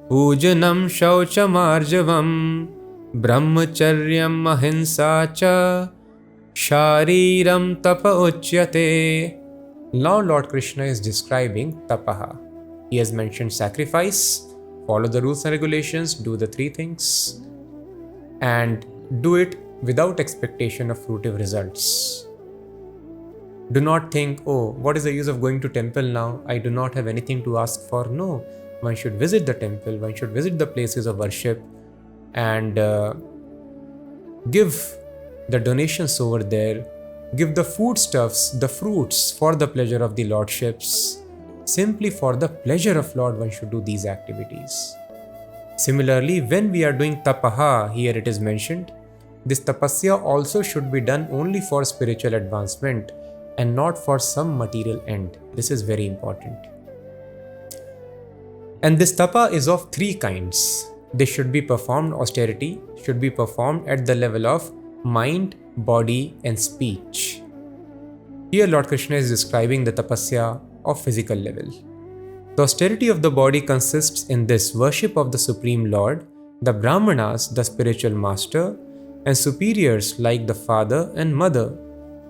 Pujanam Shauchamarjavam Brahmacharyam Ahimsa Cha Shariram Tapa Uchyate. Now Lord Krishna is describing tapaha. He has mentioned sacrifice, follow the rules and regulations, do the 3 things, and do it without expectation of fruitive results. Do not think, oh, what is the use of going to temple now? I do not have anything to ask for. No, one should visit the temple, one should visit the places of worship and give the donations over there, give the foodstuffs, the fruits for the pleasure of the lordships. Simply for the pleasure of Lord, one should do these activities. Similarly, when we are doing tapaha, here it is mentioned, this tapasya also should be done only for spiritual advancement and not for some material end. This is very important. And this tapa is of 3 kinds. They should be performed, austerity should be performed at the level of mind, body and speech. Here Lord Krishna is describing the tapasya of physical level. The austerity of the body consists in this worship of the Supreme Lord, the Brahmanas, the spiritual master, and superiors like the father and mother.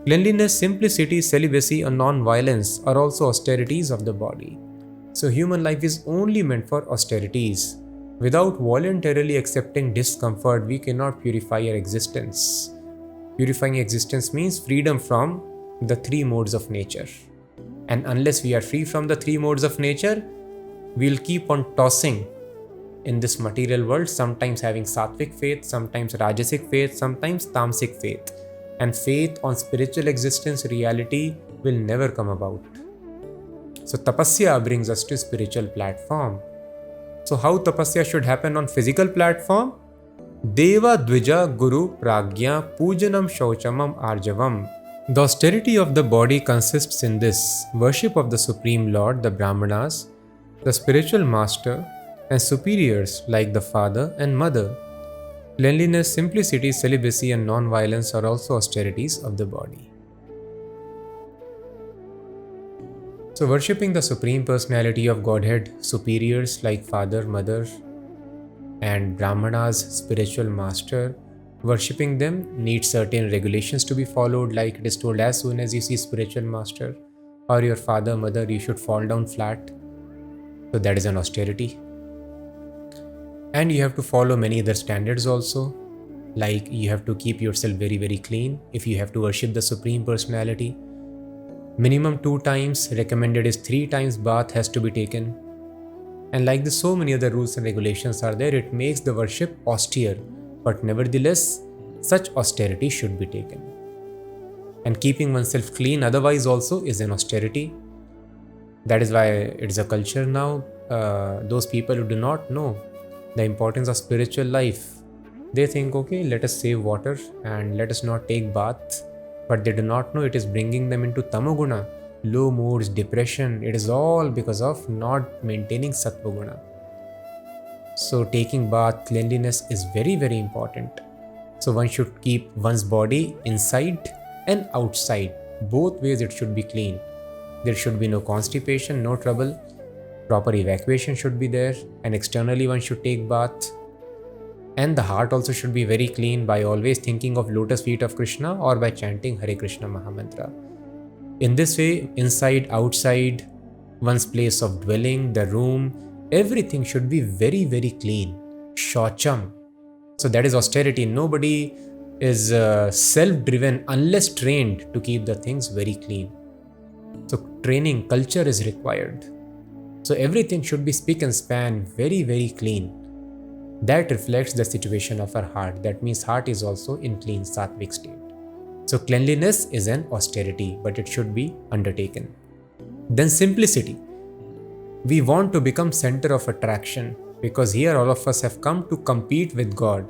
Cleanliness, simplicity, celibacy, and non-violence are also austerities of the body. So human life is only meant for austerities. Without voluntarily accepting discomfort, we cannot purify our existence. Purifying existence means freedom from the 3 modes of nature. And unless we are free from the 3 modes of nature, we'll keep on tossing in this material world, sometimes having sattvic faith, sometimes rajasic faith, sometimes tamasic faith. And faith on spiritual existence, reality will never come about. So tapasya brings us to spiritual platform. So how tapasya should happen on physical platform? Deva Dvija Guru Pragya Pujanam Shauchamam Arjavam. The austerity of the body consists in this worship of the Supreme Lord, the Brahmanas, the spiritual master, and superiors like the father and mother. Cleanliness, simplicity, celibacy, and non-violence are also austerities of the body. So worshipping the Supreme Personality of Godhead, superiors like father, mother, and Brahmanas, spiritual master, worshipping them needs certain regulations to be followed, like it is told, as soon as you see spiritual master or your father, mother, you should fall down flat. So that is an austerity. And you have to follow many other standards also, like you have to keep yourself very, very clean. If you have to worship the Supreme Personality, minimum 2 times, recommended is 3 times bath has to be taken. And like this, so many other rules and regulations are there. It makes the worship austere, but nevertheless, such austerity should be taken. And keeping oneself clean otherwise also is an austerity. That is why it is a culture now. Those people who do not know the importance of spiritual life, they think, okay, let us save water and let us not take bath. But they do not know it is bringing them into tamoguna, low moods, depression. It is all because of not maintaining sattvaguna. So taking bath, cleanliness is very, very important. So one should keep one's body inside and outside. Both ways it should be clean. There should be no constipation, no trouble. Proper evacuation should be there, and externally one should take bath. And the heart also should be very clean by always thinking of lotus feet of Krishna or by chanting Hare Krishna Mahamantra. In this way, inside, outside, one's place of dwelling, the room, everything should be very, very clean. Shaucham. So that is austerity. Nobody is self-driven unless trained to keep the things very clean. So training, culture is required. So everything should be spick and span, very, very clean. That reflects the situation of our heart. That means heart is also in clean sattvic state. So cleanliness is an austerity, but it should be undertaken. Then simplicity. We want to become center of attraction because here all of us have come to compete with God.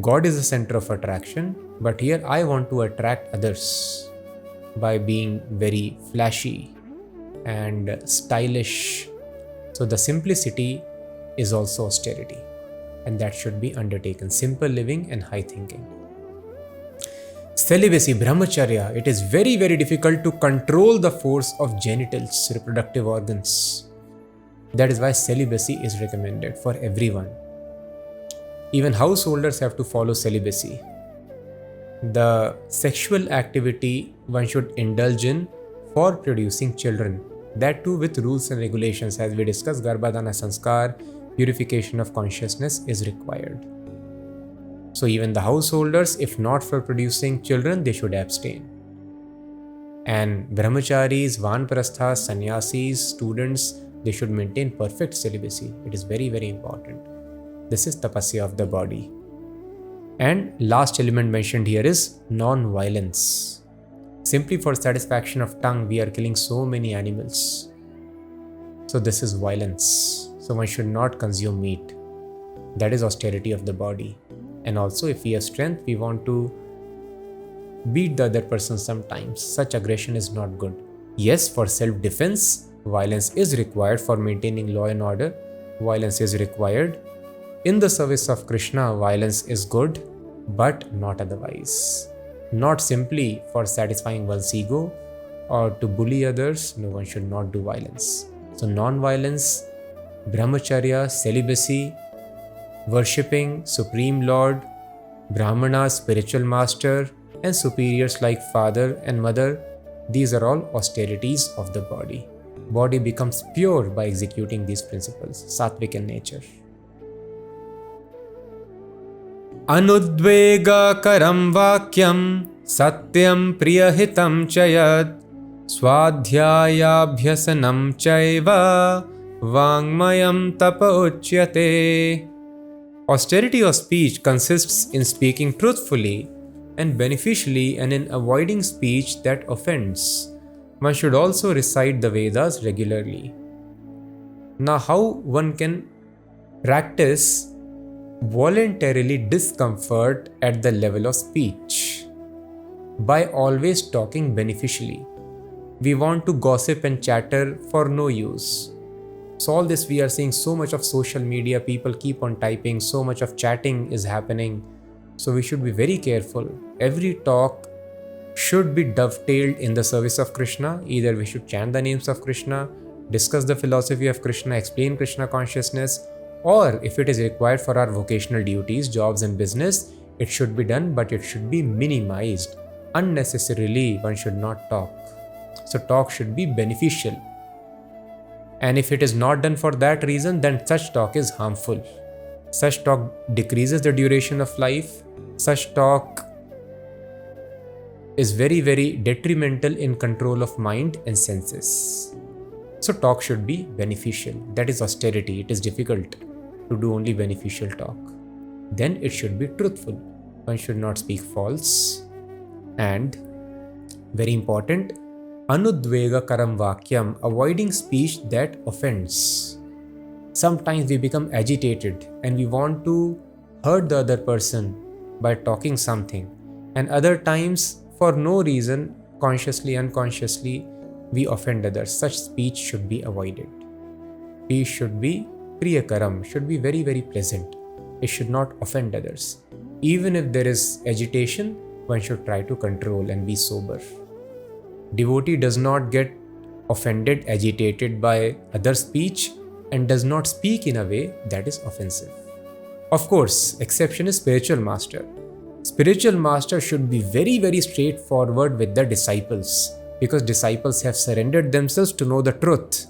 God is the center of attraction, but here I want to attract others by being very flashy and stylish. So the simplicity is also austerity, and that should be undertaken. Simple living and high thinking. Celibacy, brahmacharya, it is very, very difficult to control the force of genitals, reproductive organs. That is why celibacy is recommended for everyone. Even householders have to follow celibacy. The sexual activity one should indulge in for producing children. That too with rules and regulations. As we discussed, Garbhadana Sanskar, purification of consciousness is required. So even the householders, if not for producing children, they should abstain. And brahmacharis, vanprasthas, sannyasis, students, they should maintain perfect celibacy. It is very, very important. This is tapasya of the body. And last element mentioned here is non-violence. Simply for satisfaction of tongue, we are killing so many animals. So this is violence. So one should not consume meat. That is austerity of the body. And also if we have strength, we want to beat the other person sometimes. Such aggression is not good. Yes, for self-defense, violence is required. For maintaining law and order, violence is required. In the service of Krishna, violence is good, but not otherwise. Not simply for satisfying one's ego or to bully others. No, one should not do violence. So non-violence, brahmacharya, celibacy, worshipping Supreme Lord, Brahmana, spiritual master, and superiors like father and mother, these are all austerities of the body. Body becomes pure by executing these principles, sattvic in nature. Anudvegakaram vakyam satyam priyahitam chayat swadhyayabhyasanam chaiva vangmayam tapa uchyate. Austerity of speech consists in speaking truthfully and beneficially and in avoiding speech that offends. One should also recite the Vedas regularly. Now, how one can practice voluntarily discomfort at the level of speech? By always talking beneficially. We want to gossip and chatter for no use. So all this, we are seeing so much of social media, people keep on typing, so much of chatting is happening. So we should be very careful. Every talk should be dovetailed in the service of Krishna. Either we should chant the names of Krishna, discuss the philosophy of Krishna, explain Krishna consciousness, or if it is required for our vocational duties, jobs and business, it should be done, but it should be minimized. Unnecessarily, one should not talk. So talk should be beneficial. And if it is not done for that reason, then such talk is harmful. Such talk decreases the duration of life. Such talk is very, very detrimental in control of mind and senses. So talk should be beneficial. That is austerity. It is difficult to do only beneficial talk. Then it should be truthful. One should not speak false. And very important, anudvega karam vakyam, avoiding speech that offends. Sometimes we become agitated and we want to hurt the other person by talking something. And other times, for no reason, consciously, unconsciously, we offend others. Such speech should be avoided. Speech should be priyakaram, should be very, very pleasant. It should not offend others. Even if there is agitation, one should try to control and be sober. Devotee does not get offended, agitated by other speech and does not speak in a way that is offensive. Of course, exception is spiritual master. Spiritual master should be very, very straightforward with the disciples because disciples have surrendered themselves to know the truth.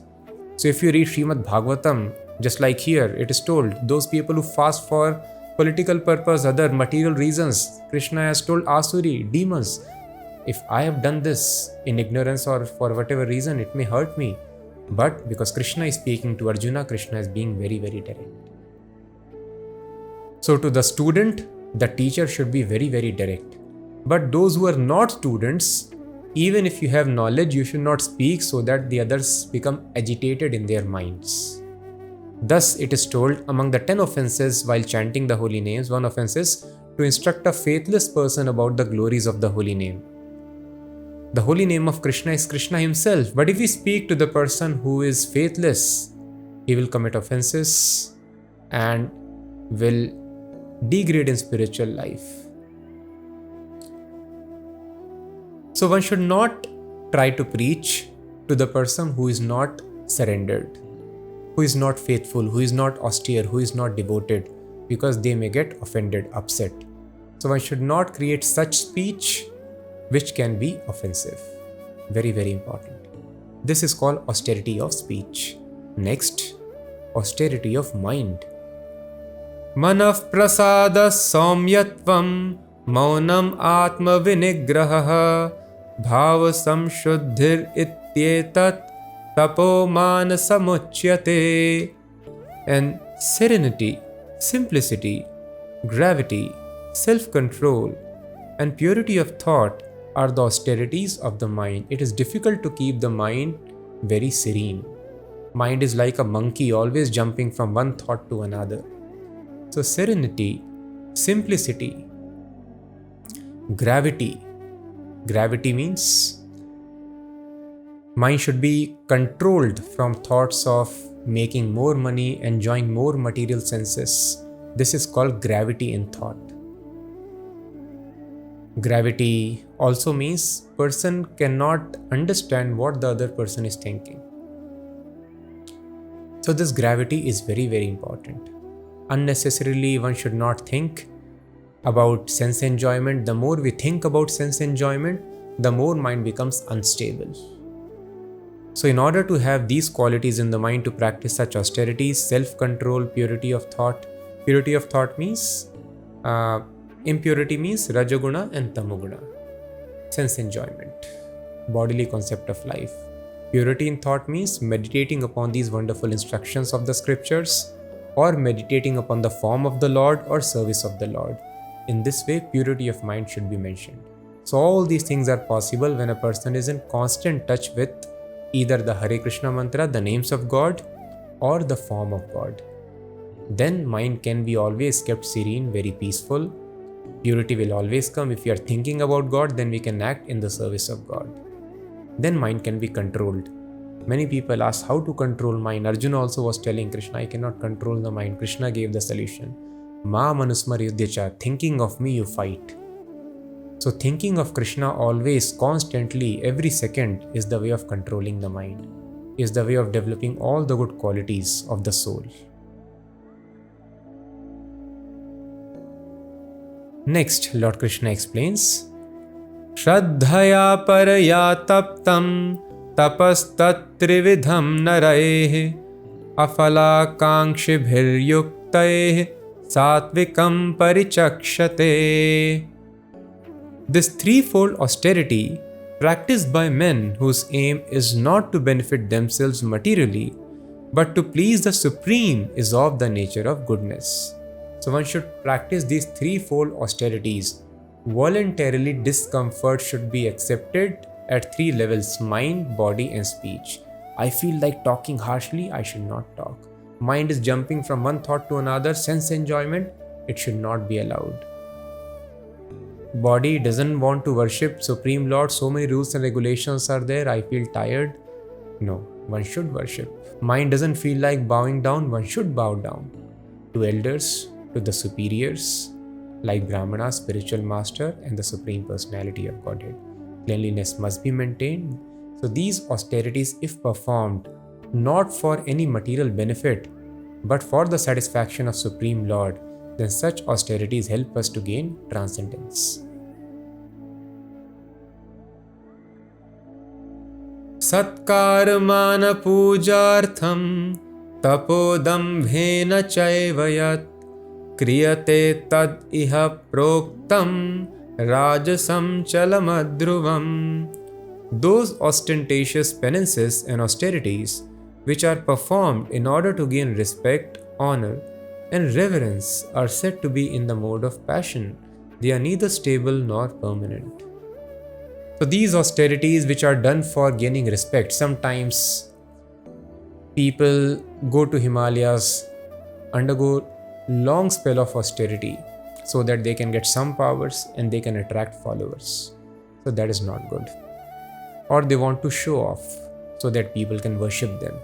So if you read Srimad Bhagavatam, just like here, it is told, those people who fast for political purpose, other material reasons. Krishna has told Asuri, demons, if I have done this in ignorance or for whatever reason, it may hurt me. But because Krishna is speaking to Arjuna, Krishna is being very, very direct. So to the student, the teacher should be very, very direct. But those who are not students, even if you have knowledge, you should not speak so that the others become agitated in their minds. Thus, it is told among the 10 offenses while chanting the holy names, one offense is to instruct a faithless person about the glories of the holy name. The holy name of Krishna is Krishna himself. But if we speak to the person who is faithless, he will commit offenses and will degrade in spiritual life. So one should not try to preach to the person who is not surrendered, who is not faithful, who is not austere, who is not devoted, because they may get offended, upset. So one should not create such speech which can be offensive. Very, very important. This is called austerity of speech. Next, austerity of mind. Manav prasada saumyatvam maunam atma vinigraha bhava samshuddhir ityetat tapo manasa muchyate. And serenity, simplicity, gravity, self-control, and purity of thought are the austerities of the mind. It is difficult to keep the mind very serene. Mind is like a monkey, always jumping from one thought to another. So serenity, simplicity, gravity. Gravity means mind should be controlled from thoughts of making more money, enjoying more material senses. This is called gravity in thought. Gravity also means person cannot understand what the other person is thinking. So this gravity is very, very important. Unnecessarily, one should not think about sense enjoyment. The more we think about sense enjoyment, the more mind becomes unstable. So in order to have these qualities in the mind to practice such austerities, self-control, purity of thought. Purity of thought means impurity means Rajaguna and Tamaguna. Sense enjoyment, bodily concept of life. Purity in thought means meditating upon these wonderful instructions of the scriptures or meditating upon the form of the Lord or service of the Lord. In this way, purity of mind should be mentioned. So all these things are possible when a person is in constant touch with either the Hare Krishna mantra, the names of God, or the form of God. Then mind can be always kept serene, very peaceful. Purity will always come. If we are thinking about God, then we can act in the service of God. Then mind can be controlled. Many people ask how to control mind. Arjuna also was telling Krishna, I cannot control the mind. Krishna gave the solution. Ma manusmar yuddhyacha, thinking of me you fight. So thinking of Krishna always, constantly, every second is the way of controlling the mind, is the way of developing all the good qualities of the soul. Next, Lord Krishna explains, Shraddhaya paraya taptam tapastatrividham naraih afala kankshibhir yuktaih satvikam parichakshate. This threefold austerity practiced by men whose aim is not to benefit themselves materially but to please the Supreme is of the nature of goodness. So one should practice these threefold austerities. Voluntarily, discomfort should be accepted at three levels: mind, body, and speech. I feel like talking harshly, I should not talk. Mind is jumping from one thought to another, sense enjoyment, it should not be allowed. Body doesn't want to worship Supreme Lord, so many rules and regulations are there, I feel tired. No, one should worship. Mind doesn't feel like bowing down, one should bow down to elders, to the superiors, like Brahmana, spiritual master, and the Supreme Personality of Godhead. Cleanliness must be maintained. So these austerities, if performed not for any material benefit, but for the satisfaction of Supreme Lord, then such austerities help us to gain transcendence. Satkarmana pujartham tapodambhena chaivayat kriyate tad iha proktam rajasam chalamadruvam. Those ostentatious penances and austerities which are performed in order to gain respect, honor, and reverence are said to be in the mode of passion. They are neither stable nor permanent. So these austerities which are done for gaining respect, sometimes people go to Himalayas, undergo long spell of austerity so that they can get some powers and they can attract followers. So that is not good. Or they want to show off so that people can worship them.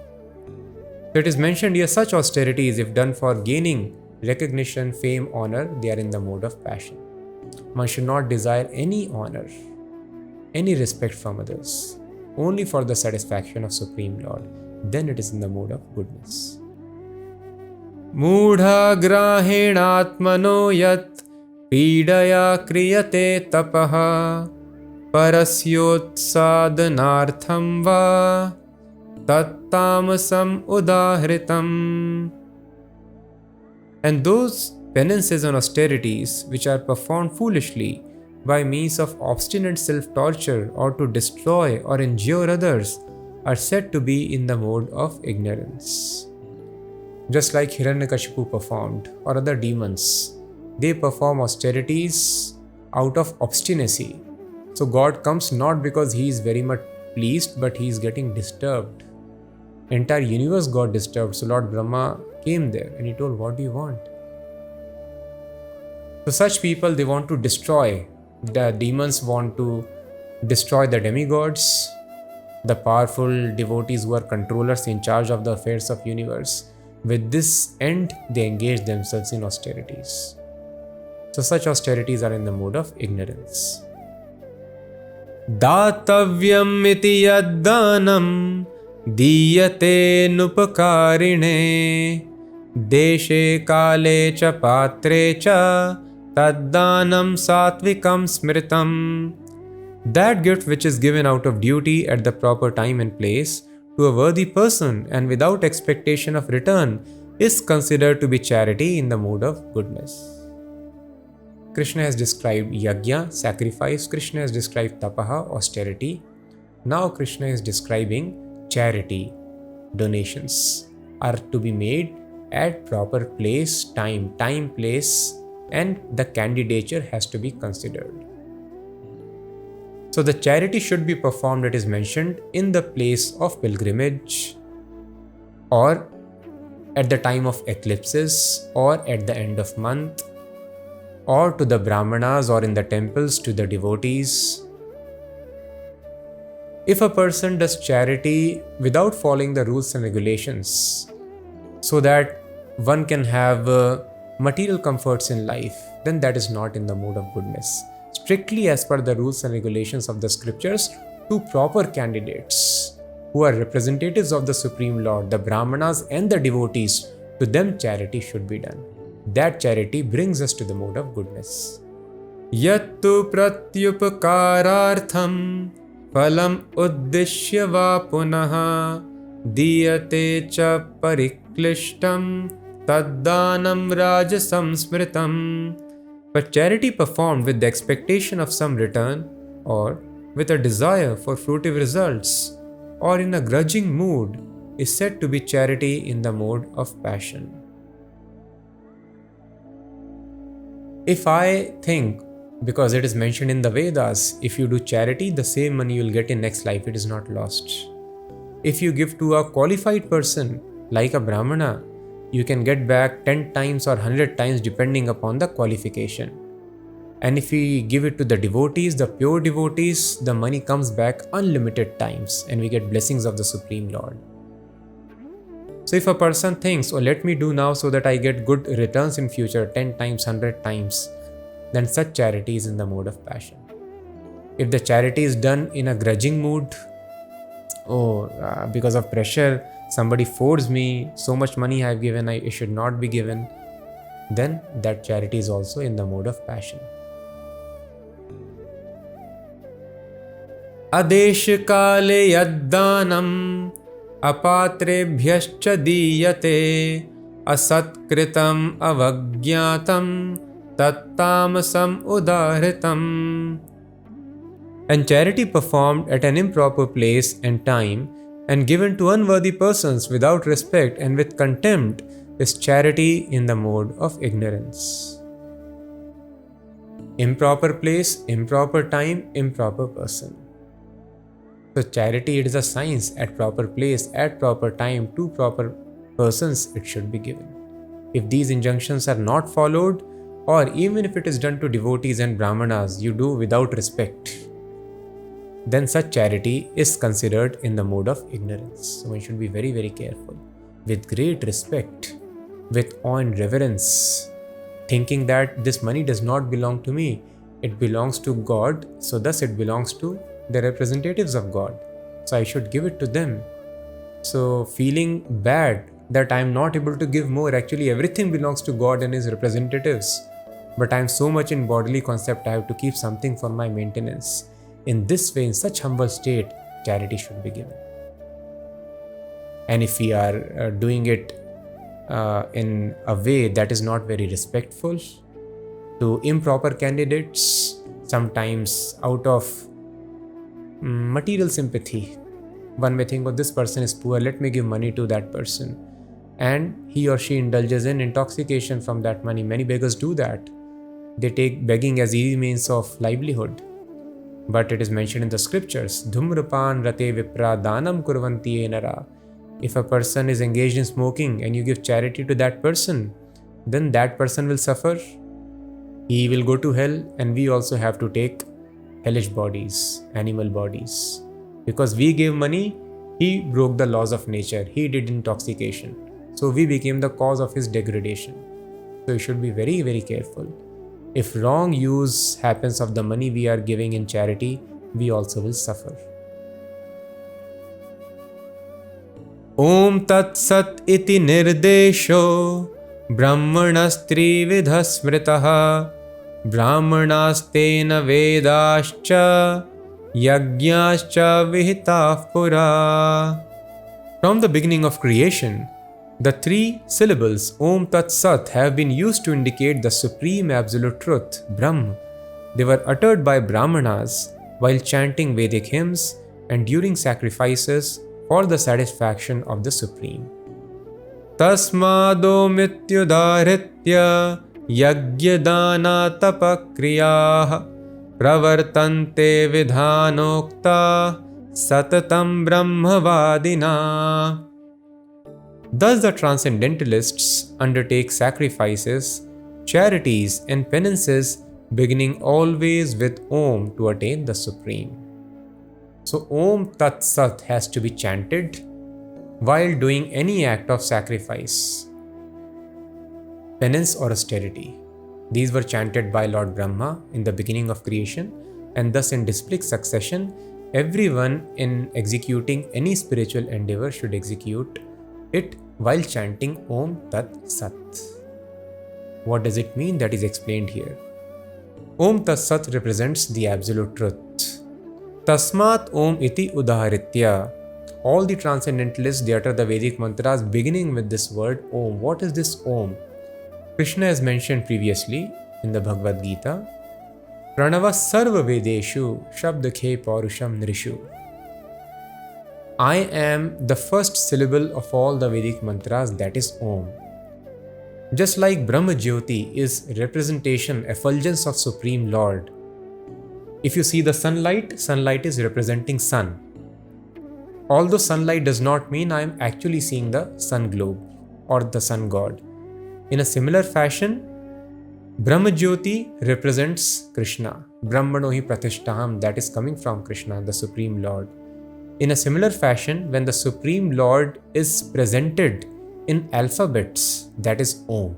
So it is mentioned here, such austerities, if done for gaining recognition, fame, honor, they are in the mode of passion. One should not desire any honor, any respect from others, only for the satisfaction of Supreme Lord. Then it is in the mode of goodness. Mudha grahenatmano yat pidaya kriyate tapaha parasyot sadhanartham va tattamasam udahritam. And those penances and austerities which are performed foolishly by means of obstinate self-torture or to destroy or injure others are said to be in the mode of ignorance. Just like Hiranyakashipu performed or other demons, they perform austerities out of obstinacy. So God comes not because he is very much pleased, but he is getting disturbed. Entire universe got disturbed. So Lord Brahma came there and he told, what do you want? So such people, they want to destroy. The demons want to destroy the demigods, the powerful devotees who are controllers in charge of the affairs of universe. With this end, they engage themselves in austerities. So such austerities are in the mode of ignorance. Datavyam iti yaddanam diyate nupakarine deshe kale cha patre cha taddanam satvikam smritam. That gift which is given out of duty at the proper time and place to a worthy person and without expectation of return is considered to be charity in the mode of goodness. Krishna has described yajna, sacrifice. Krishna has described tapaha, austerity. Now Krishna is describing charity. Donations are to be made at proper place, time, place, and the candidature has to be considered. So the charity should be performed, it is mentioned, in the place of pilgrimage, or at the time of eclipses, or at the end of month, or to the brahmanas, or in the temples to the devotees. If a person does charity without following the rules and regulations, so that one can have material comforts in life, then that is not in the mode of goodness. Strictly as per the rules and regulations of the scriptures, to proper candidates who are representatives of the Supreme Lord, the brahmanas and the devotees, to them charity should be done. That charity brings us to the mode of goodness. Yattu pratyupakarartham phalam uddishya va punaha diyate cha pariklishtam taddanam rajasam smritam. But charity performed with the expectation of some return, or with a desire for fruitive results, or in a grudging mood, is said to be charity in the mode of passion. If I think, because it is mentioned in the Vedas, if you do charity, the same money you will get in next life, it is not lost. If you give to a qualified person, like a brahmana, you can get back 10 times or 100 times depending upon the qualification. And if we give it to the devotees, the pure devotees, the money comes back unlimited times and we get blessings of the Supreme Lord. So if a person thinks, oh, let me do now so that I get good returns in future 10 times, 100 times, then such charity is in the mode of passion. If the charity is done in a grudging mood, because of pressure, somebody forced me, so much money I have given, it should not be given, then that charity is also in the mode of passion. Adesh kale yaddanam apatrebhyascha diyate asat-kritam avagyatam tattamasam udahritam. And charity performed at an improper place and time and given to unworthy persons without respect and with contempt is charity in the mode of ignorance. Improper place, improper time, improper person. So charity, it is a science. At proper place, at proper time, to proper persons it should be given. If these injunctions are not followed, or even if it is done to devotees and brahmanas, you do without respect, then such charity is considered in the mode of ignorance. So one should be very, very careful. With great respect, with awe and reverence, thinking that this money does not belong to me, it belongs to God, so thus it belongs to the representatives of God. So I should give it to them. So feeling bad that I am not able to give more, actually everything belongs to God and His representatives. But I am so much in bodily concept, I have to keep something for my maintenance. In this way, in such humble state, charity should be given. And if we are doing it in a way that is not very respectful to improper candidates, sometimes out of material sympathy, one may think, oh, this person is poor, let me give money to that person. And he or she indulges in intoxication from that money. Many beggars do that. They take begging as easy means of livelihood. But it is mentioned in the scriptures, Dhumrapan rate vipra danam kurvanti enara. If a person is engaged in smoking and you give charity to that person, then that person will suffer. He will go to hell, and we also have to take hellish bodies, animal bodies. Because we gave money, he broke the laws of nature, he did intoxication. So we became the cause of his degradation. So you should be very, very careful. If wrong use happens of the money we are giving in charity, we also will suffer. Om Tat Sat iti nirdesho brahmanastri vidha smritaha brahmanastena vedascha yajñascha vihitah pura. From the beginning of creation, the three syllables Om Tat Sat have been used to indicate the supreme absolute truth, Brahm. They were uttered by Brahmanas while chanting Vedic hymns and during sacrifices for the satisfaction of the Supreme. Tasmado mityudaritya yagyadana tapakriyah pravartante vidhanokta satatam brahmavadina. Thus the transcendentalists undertake sacrifices, charities and penances beginning always with Om to attain the Supreme. So Om Tat Sat has to be chanted while doing any act of sacrifice, penance or austerity. These were chanted by Lord Brahma in the beginning of creation, and thus in displic succession, everyone in executing any spiritual endeavor should execute it while chanting Om Tat Sat. What does it mean? That is explained here. Om Tat Sat represents the absolute truth. Tasmat Om iti udaharitya. All the transcendentalists, they utter the Vedic mantras beginning with this word Om. What is this Om? Krishna has mentioned previously in the Bhagavad Gita, Pranava sarva vedeshu shabdakhe paurusham nrishu. I am the first syllable of all the Vedic mantras, that is Om. Just like Brahma Jyoti is representation, effulgence of Supreme Lord. If you see the sunlight, sunlight is representing sun. Although sunlight does not mean I am actually seeing the sun globe or the sun god. In a similar fashion, Brahma Jyoti represents Krishna. Brahmano hi pratishtaham, that is coming from Krishna, the Supreme Lord. In a similar fashion, when the Supreme Lord is presented in alphabets, that is Om.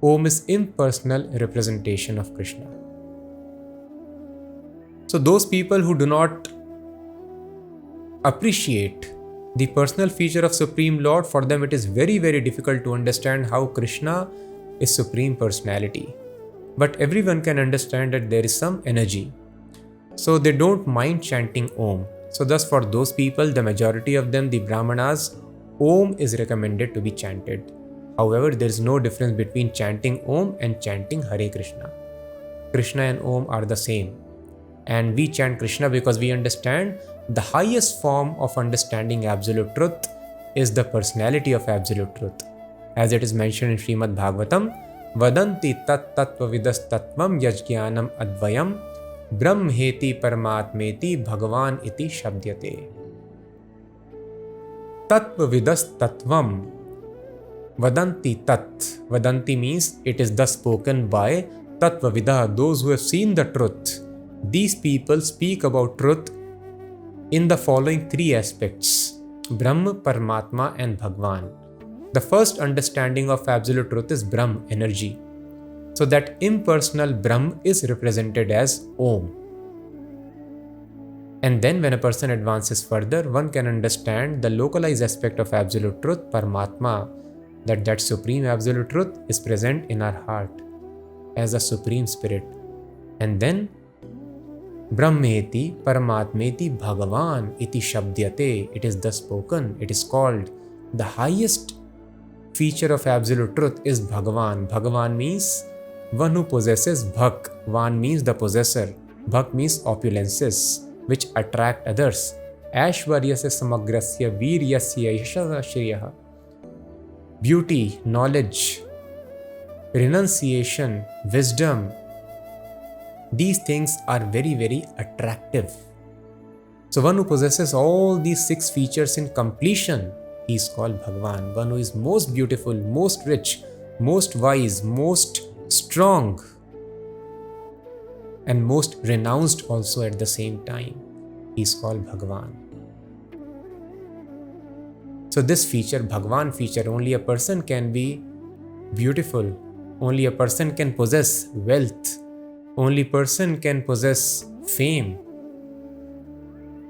Om is impersonal representation of Krishna. So those people who do not appreciate the personal feature of Supreme Lord, for them it is very, very difficult to understand how Krishna is Supreme Personality. But everyone can understand that there is some energy. So they don't mind chanting Om. So thus for those people, the majority of them, the Brahmanas, Om is recommended to be chanted. However, there is no difference between chanting Om and chanting Hare Krishna. Krishna and Om are the same. And we chant Krishna because we understand the highest form of understanding absolute truth is the personality of absolute truth. As it is mentioned in Srimad Bhagavatam, Vadanti tat tattva vidas tattvam yajnanam advayam brahmeti paramatmeti bhagavan iti shabdyate. Tattva vidas tattvam. Vadanti tat. Vadanti means it is thus spoken by tattva vidah, those who have seen the truth. These people speak about truth in the following three aspects: Brahma, Paramatma and Bhagwan. The first understanding of absolute truth is Brahm, energy. So that impersonal Brahm is represented as Om. And then when a person advances further, one can understand the localized aspect of absolute truth, Paramatma, that supreme absolute truth is present in our heart as a supreme spirit. And then Brahmeti Paramatmeti Bhagavan iti shabdyate. It is thus spoken, it is called. The highest feature of absolute truth is Bhagavan. Bhagavan means one who possesses. Bhagwan means the possessor. Bhak means opulences which attract others. Ashvaryasya samagrasya viryasya yashasya. Beauty, knowledge, renunciation, wisdom. These things are very, very attractive. So one who possesses all these six features in completion, he is called Bhagwan. One who is most beautiful, most rich, most wise, most strong, and most renounced also at the same time. He is called Bhagwan. So this feature, Bhagwan feature, only a person can be beautiful. Only a person can possess wealth. Only person can possess fame.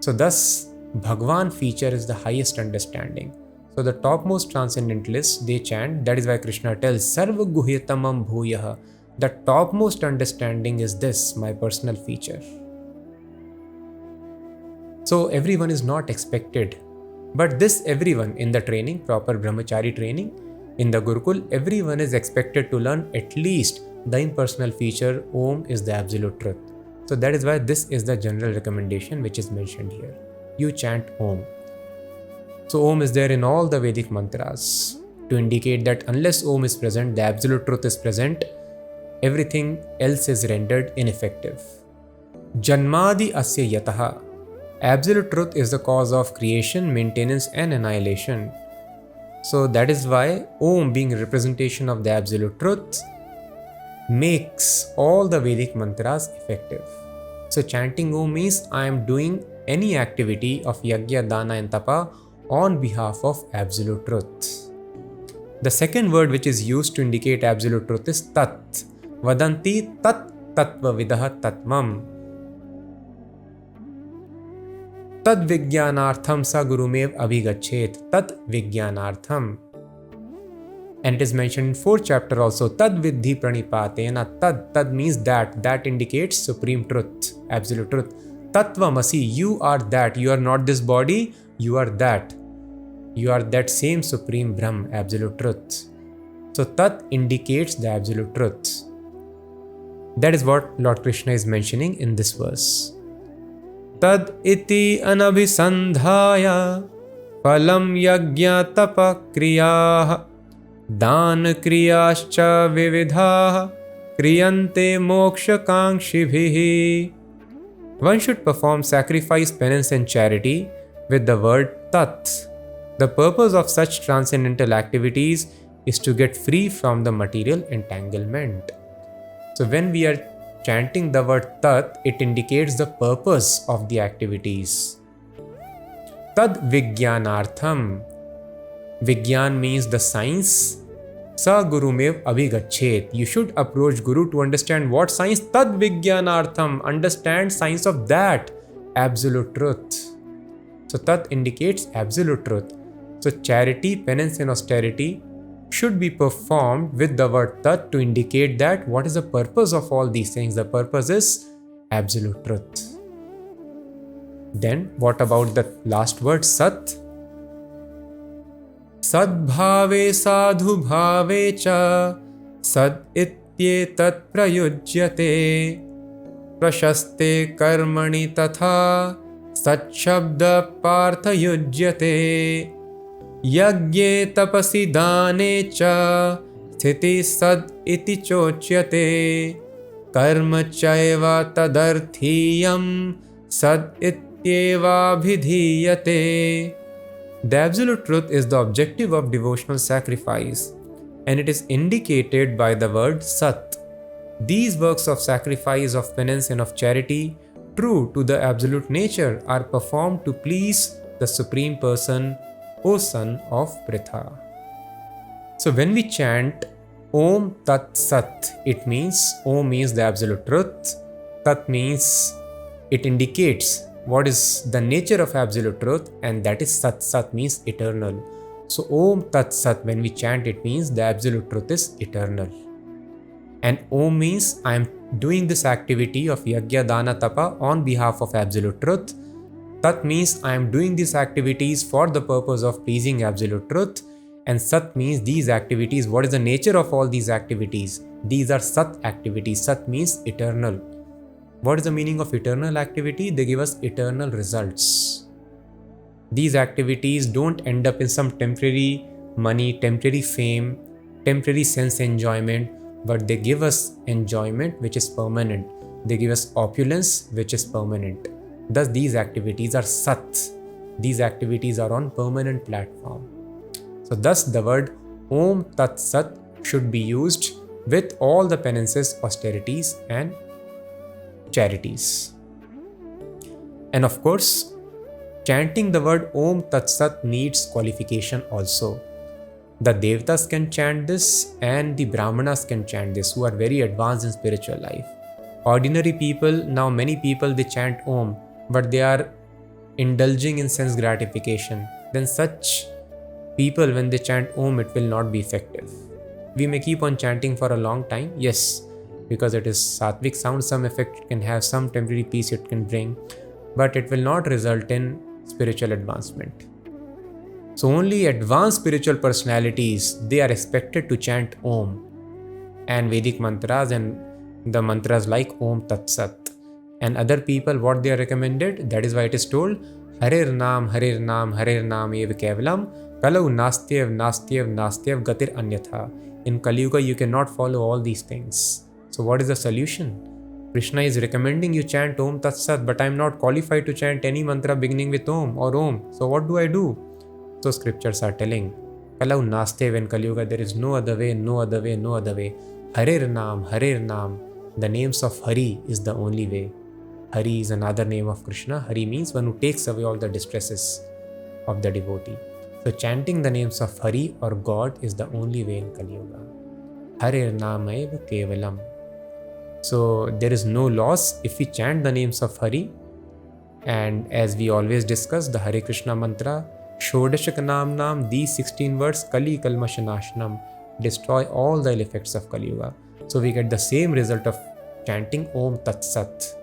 So thus, Bhagwan feature is the highest understanding. So the topmost transcendentalists, they chant, that is why Krishna tells, Sarva guhyatamam bhuyaha. The topmost understanding is this, my personal feature. So everyone is not expected. But this everyone in the training, proper brahmachari training, in the Gurukul, everyone is expected to learn at least the impersonal feature, Om is the absolute truth. So that is why this is the general recommendation which is mentioned here. You chant Om. So Om is there in all the Vedic mantras to indicate that unless Om is present, the absolute truth is present, everything else is rendered ineffective. Janmadi asya yataha. Absolute truth is the cause of creation, maintenance and annihilation. So that is why Om, being a representation of the absolute truth, makes all the Vedic mantras effective. So chanting Om means I am doing any activity of yajna, dana and tapa on behalf of absolute truth. The second word which is used to indicate absolute truth is Tat. Vadanti tat tattva vidah tatvam. Tad vijnanartham sa gurumev abhigachet. Tat vijnanartham. And it is mentioned in 4th chapter also. Tad vidhi pranipatena. Tad means that. That indicates supreme truth, absolute truth. Tattvamasi, you are that. You are not this body, you are that. You are that same supreme Brahm, absolute truth. So Tat indicates the absolute truth. That is what Lord Krishna is mentioning in this verse. Tad iti anabhisandhaya phalam yajna tapa kriyaha dan kriyascha vividhaha kriyante moksha kankshibhihi. One should perform sacrifice, penance and charity with the word Tat. The purpose of such transcendental activities is to get free from the material entanglement. So when we are chanting the word Tat, it indicates the purpose of the activities. Tad vijnanartham. Vijnan means the science. Sa gurumev abhigachet. You should approach Guru to understand what science. Tad vijnanartham. Understand science of that absolute truth. So Tat indicates absolute truth. So charity, penance and austerity should be performed with the word Tat to indicate that what is the purpose of all these things. The purpose is absolute truth. Then what about the last word Sat? Sadbhave sadhu bhave cha sad ityetat prayujyate prashaste karmani tatha sachabda partha yujyate yagye tapasi dane cha sthiti sad iti chochyate karma chaiva tadarthiyam sad ityeva bhidhiyate. The absolute truth is the objective of devotional sacrifice, and it is indicated by the word Sat. These works of sacrifice, of penance, and of charity, true to the absolute nature, are performed to please the Supreme Person, O son of Pritha. So when we chant Om Tat Sat, it means Om means the absolute truth, Tat means it indicates what is the nature of absolute truth, and that is Sat. Sat means eternal. So Om Tat Sat, when we chant, it means the absolute truth is eternal. And Om means I am doing this activity of Yagya Dana Tapa on behalf of absolute truth. Tat means I am doing these activities for the purpose of pleasing absolute truth. And Sat means these activities. What is the nature of all these activities? These are Sat activities. Sat means eternal. What is the meaning of eternal activity? They give us eternal results. These activities don't end up in some temporary money, temporary fame, temporary sense enjoyment, but they give us enjoyment which is permanent. They give us opulence which is permanent. Thus these activities are Sat. These activities are on permanent platform. So thus the word Om Tat Sat should be used with all the penances, austerities and charities. And of course, chanting the word Om Tat Sat needs qualification also. The Devatas can chant this and the Brahmanas can chant this, who are very advanced in spiritual life. Ordinary people, now many people, they chant Om, but they are indulging in sense gratification. Then such people, when they chant Om, it will not be effective. We may keep on chanting for a long time, yes, because it is sattvic sound, some effect it can have, some temporary peace it can bring, but it will not result in spiritual advancement. So only advanced spiritual personalities, they are expected to chant Om and Vedic mantras and the mantras like Om Tat Sat. And other people, what they are recommended, that is why it is told Harer Naam, Harer Naam, Harer Naam Ev Kevalam Kalau Nastyev, Nastyev, Nastyev Gatir Anyatha. In Kali Yuga, you cannot follow all these things. So what is the solution? Krishna is recommending you chant Om Tat Sat, but I am not qualified to chant any mantra beginning with Om or Om. So what do I do? So scriptures are telling, Kalau Nastyev, in Kali Yuga, there is no other way, no other way, no other way. Harer Naam, Harer Naam. The names of Hari is the only way. Hari is another name of Krishna. Hari means one who takes away all the distresses of the devotee. So chanting the names of Hari or God is the only way in Kali Yuga. Harer Namayeva Kevalam. So there is no loss if we chant the names of Hari. And as we always discuss, the Hare Krishna mantra, Shodashak Nam Nam, these 16 words, Kali Kalmashanashanam, destroy all the ill effects of Kali Yuga. So we get the same result of chanting Om Tat Sat.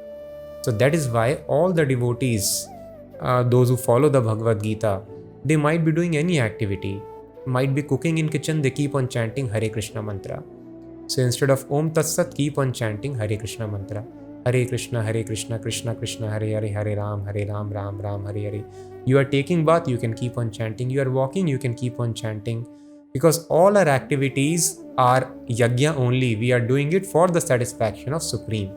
So that is why all the devotees, those who follow the Bhagavad Gita, they might be doing any activity, might be cooking in kitchen, they keep on chanting Hare Krishna mantra. So instead of Om Tat Sat, keep on chanting Hare Krishna mantra. Hare Krishna, Krishna Krishna, Hare Hare, Hare Ram, Ram Ram, Hare Hare. You are taking bath, you can keep on chanting. You are walking, you can keep on chanting. Because all our activities are yagya only. We are doing it for the satisfaction of Supreme.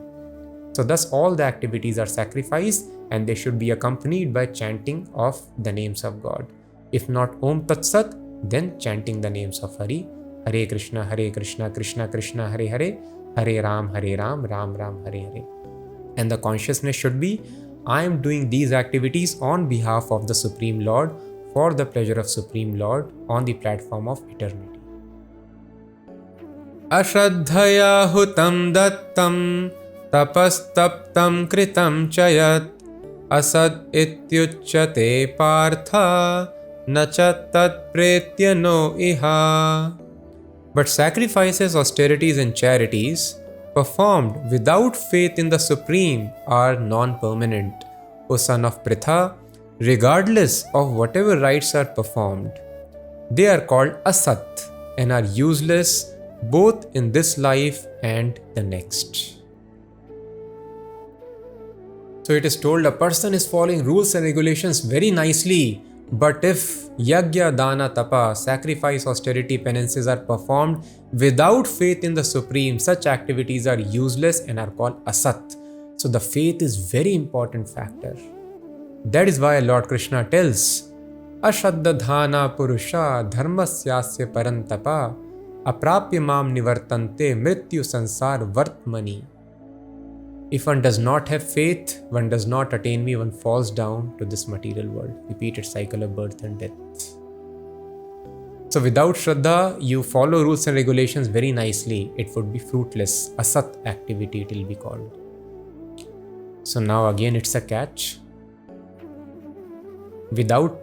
So thus all the activities are sacrifice and they should be accompanied by chanting of the names of God. If not Om Tat Sat, then chanting the names of Hari. Hare Krishna, Krishna Krishna, Hare Hare, Hare Ram, Ram Ram, Hare Hare. And the consciousness should be, I am doing these activities on behalf of the Supreme Lord, for the pleasure of Supreme Lord on the platform of eternity. Ashraddhaya hutam dattam tapastaptam kritam chayat asad ityuchyate partha nacha tat pretya no iha. But sacrifices, austerities and charities performed without faith in the Supreme are non-permanent, O son of Pritha, regardless of whatever rites are performed. they are called asat and are useless both in this life and the next. So it is told a person is following rules and regulations very nicely, but if yagya, dana, tapa, sacrifice, austerity, penances are performed without faith in the Supreme, such activities are useless and are called asat. So the faith is very important factor. That is why Lord Krishna tells, Ashadda dhana purusha dharmasyasya parantapa aprapya mam nivartante mrityu sansar vartmani. If one does not have faith, one does not attain me, one falls down to this material world, repeated cycle of birth and death. So without Shraddha, you follow rules and regulations very nicely, it would be fruitless, asat activity it will be called. So now again it's a catch. Without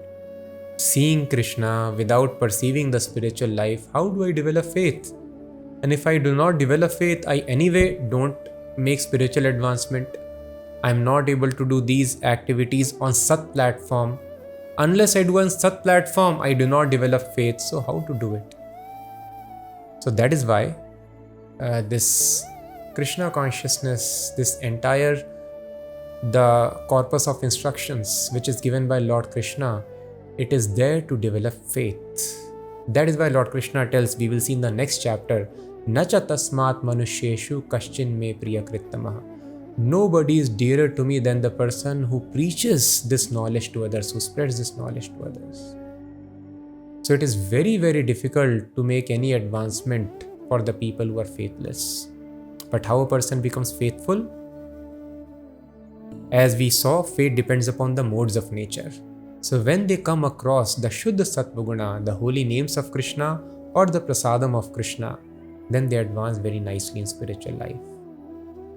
seeing Krishna, without perceiving the spiritual life, how do I develop faith? And if I do not develop faith, I anyway don't make spiritual advancement. I'm not able to do these activities on Sat platform. Unless I do on Sat platform, I do not develop faith. So how to do it? So that is why this Krishna consciousness, this entire the corpus of instructions which is given by Lord Krishna, it is there to develop faith. That is why Lord Krishna tells, we will see in the next chapter, Nacha tasmat manusheshu kaschin me priyakrittamaha. Nobody is dearer to me than the person who preaches this knowledge to others, who spreads this knowledge to others. So it is very, very difficult to make any advancement for the people who are faithless. But how a person becomes faithful? As we saw, faith depends upon the modes of nature. So when they come across the Shuddha Sattva-guna, the holy names of Krishna or the Prasadam of Krishna, then they advance very nicely in spiritual life.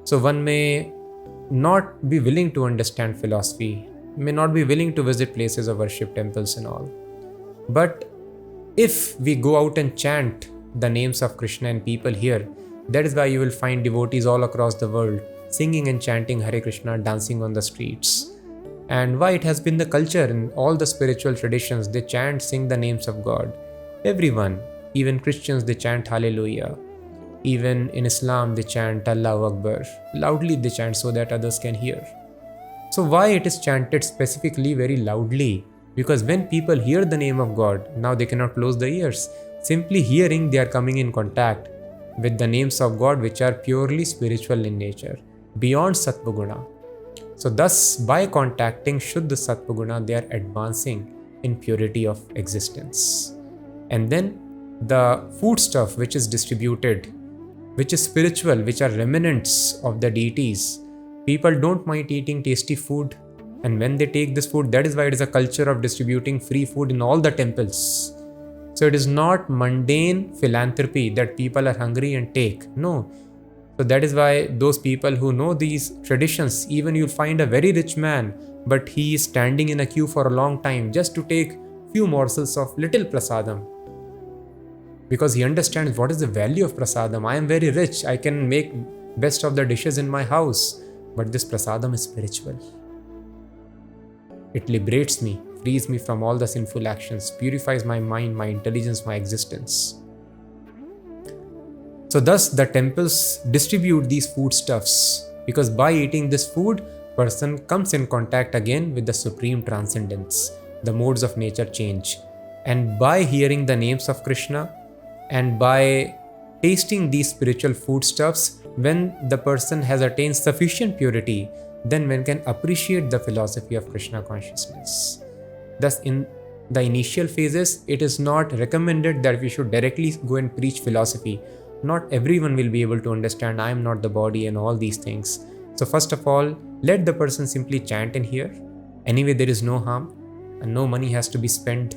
So one may not be willing to understand philosophy, may not be willing to visit places of worship, temples and all. But if we go out and chant the names of Krishna and people hear, that is why you will find devotees all across the world singing and chanting Hare Krishna, dancing on the streets. And why it has been the culture in all the spiritual traditions, they chant, sing the names of God. Everyone, even Christians, they chant Hallelujah. Even in Islam, they chant Allahu Akbar. Loudly they chant so that others can hear. So why it is chanted specifically very loudly? Because when people hear the name of God, now they cannot close the ears. Simply hearing, they are coming in contact with the names of God which are purely spiritual in nature, beyond Sattva-guna. So thus, by contacting Shuddha Sattva-guna, they are advancing in purity of existence. And then the foodstuff which is distributed, which is spiritual, which are remnants of the deities, people don't mind eating tasty food. And when they take this food, that is why it is a culture of distributing free food in all the temples. So it is not mundane philanthropy that people are hungry and take. No. So that is why those people who know these traditions, even you'll find a very rich man, but he is standing in a queue for a long time just to take few morsels of little prasadam. Because he understands what is the value of prasadam. I am very rich, I can make best of the dishes in my house, but this prasadam is spiritual. It liberates me, frees me from all the sinful actions, purifies my mind, my intelligence, my existence. So thus the temples distribute these foodstuffs, because by eating this food, person comes in contact again with the supreme transcendence. The modes of nature change. And by hearing the names of Krishna and by tasting these spiritual foodstuffs, when the person has attained sufficient purity, then one can appreciate the philosophy of Krishna consciousness. Thus, in the initial phases, it is not recommended that we should directly go and preach philosophy. Not everyone will be able to understand I am not the body and all these things. So first of all, let the person simply chant and hear. Anyway, there is no harm and no money has to be spent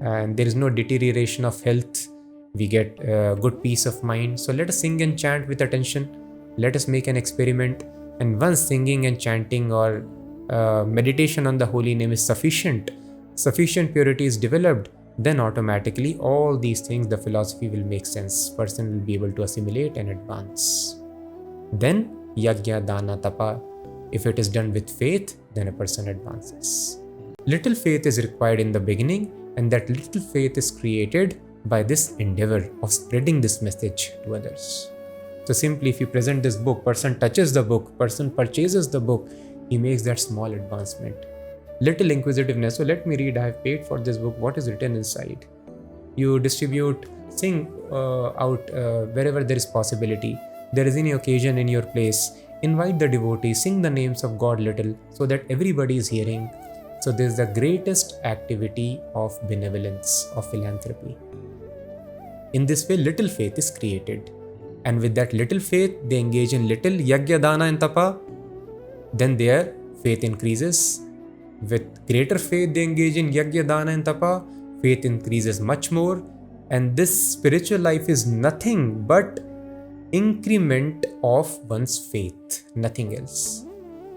and there is no deterioration of health. We get good peace of mind. So let us sing and chant with attention. Let us make an experiment. And once singing and chanting or meditation on the holy name is sufficient purity is developed, then automatically all these things, the philosophy will make sense. Person will be able to assimilate and advance. Then yagya, dana, tapa, if it is done with faith, then a person advances. Little faith is required in the beginning And that little faith is created by this endeavor of spreading this message to others. So simply if you present this book, person touches the book, person purchases the book, he makes that small advancement. Little inquisitiveness. So let me read, I have paid for this book, what is written inside? You distribute, sing out wherever there is possibility. There is any occasion in your place, invite the devotees, sing the names of God little so that everybody is hearing. So this is the greatest activity of benevolence, of philanthropy. In this way, little faith is created. And with that little faith, they engage in little yagya, dana and tapa. Then their faith increases. With greater faith, they engage in yagya, dana and tapa. Faith increases much more. And this spiritual life is nothing but increment of one's faith, nothing else.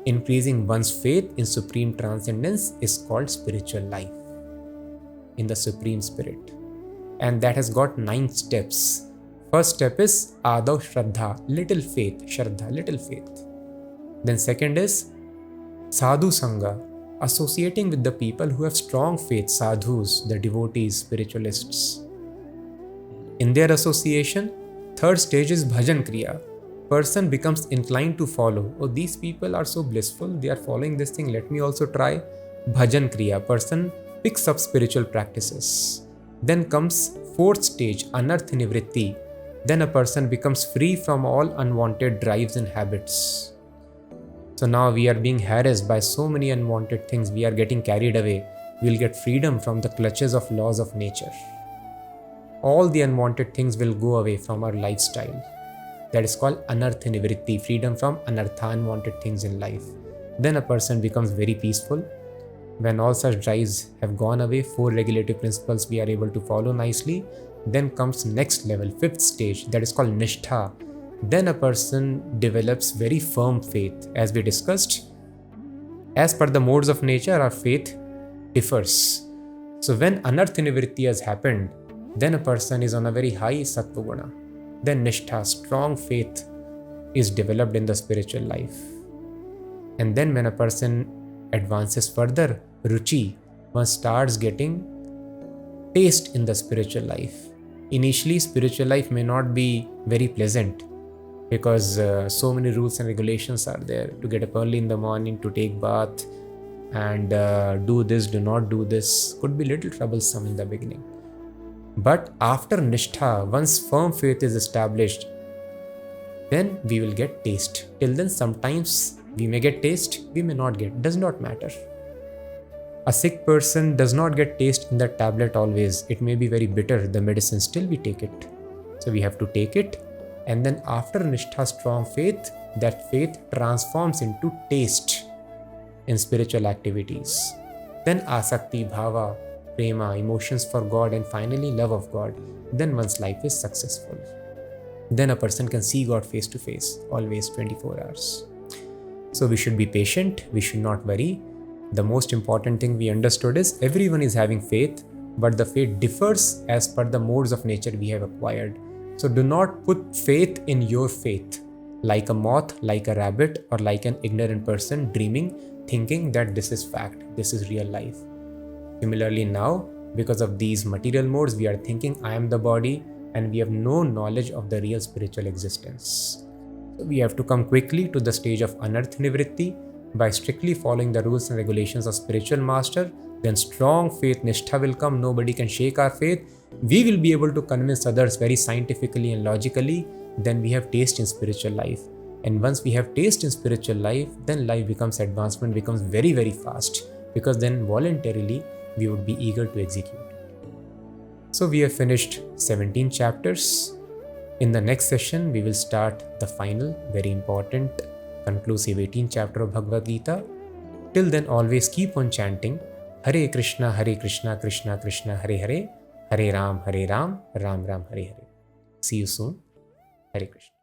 Increasing one's faith in supreme transcendence is called spiritual life, in the supreme spirit. And that has got 9 steps. First step is Adav Shraddha, little faith, Shraddha, little faith. Then second is Sadhu Sangha, associating with the people who have strong faith, sadhus, the devotees, spiritualists. In their association, third stage is Bhajan Kriya. Person becomes inclined to follow. Oh, these people are so blissful, they are following this thing, let me also try. Bhajan Kriya. Person picks up spiritual practices. Then comes fourth stage, Anarth Nivritti. Then a person becomes free from all unwanted drives and habits. So now we are being harassed by so many unwanted things, we are getting carried away. We will get freedom from the clutches of laws of nature. All the unwanted things will go away from our lifestyle. That is called Anartha Nivritti, freedom from anartha, unwanted things in life. Then a person becomes very peaceful. When all such drives have gone away, 4 regulative principles we are able to follow nicely. Then comes next level, 5th stage, that is called Nishtha. Then a person develops very firm faith. As we discussed, as per the modes of nature, our faith differs. So when Anartha Nivritti has happened, then a person is on a very high Sattva Guna. Then Nishtha, strong faith, is developed in the spiritual life. And then when a person advances further, Ruchi, one starts getting taste in the spiritual life. Initially, spiritual life may not be very pleasant because so many rules and regulations are there. To get up early in the morning, to take bath, and do this, do not do this, could be little troublesome in the beginning. But after Nishtha, once firm faith is established, then we will get taste. Till then, sometimes we may get taste, we may not get, does not matter. A sick person does not get taste in the tablet always. It may be very bitter, the medicine, still we take it. So we have to take it. And then after Nishtha, strong faith, that faith transforms into taste in spiritual activities. Then Asakti, Bhava, Prema, emotions for God, and finally love of God. Then one's life is successful. Then a person can see God face to face, always 24 hours. So we should be patient, we should not worry. The most important thing we understood is everyone is having faith, but the faith differs as per the modes of nature we have acquired. So do not put faith in your faith, like a moth, like a rabbit, or like an ignorant person dreaming, thinking that this is fact, this is real life. Similarly now, because of these material modes, we are thinking I am the body, and we have no knowledge of the real spiritual existence. So we have to come quickly to the stage of Anartha Nivritti by strictly following the rules and regulations of spiritual master. Then strong faith, Nishtha will come, nobody can shake our faith. We will be able to convince others very scientifically and logically. Then we have taste in spiritual life. And once we have taste in spiritual life, then life becomes advancement, becomes very, very fast, because then voluntarily we would be eager to execute. So we have finished 17 chapters. In the next session, we will start the final, very important, conclusive 18th chapter of Bhagavad Gita. Till then, always keep on chanting Hare Krishna, Krishna Krishna, Hare Hare, Hare Ram, Ram Ram, Hare Hare. See you soon. Hare Krishna.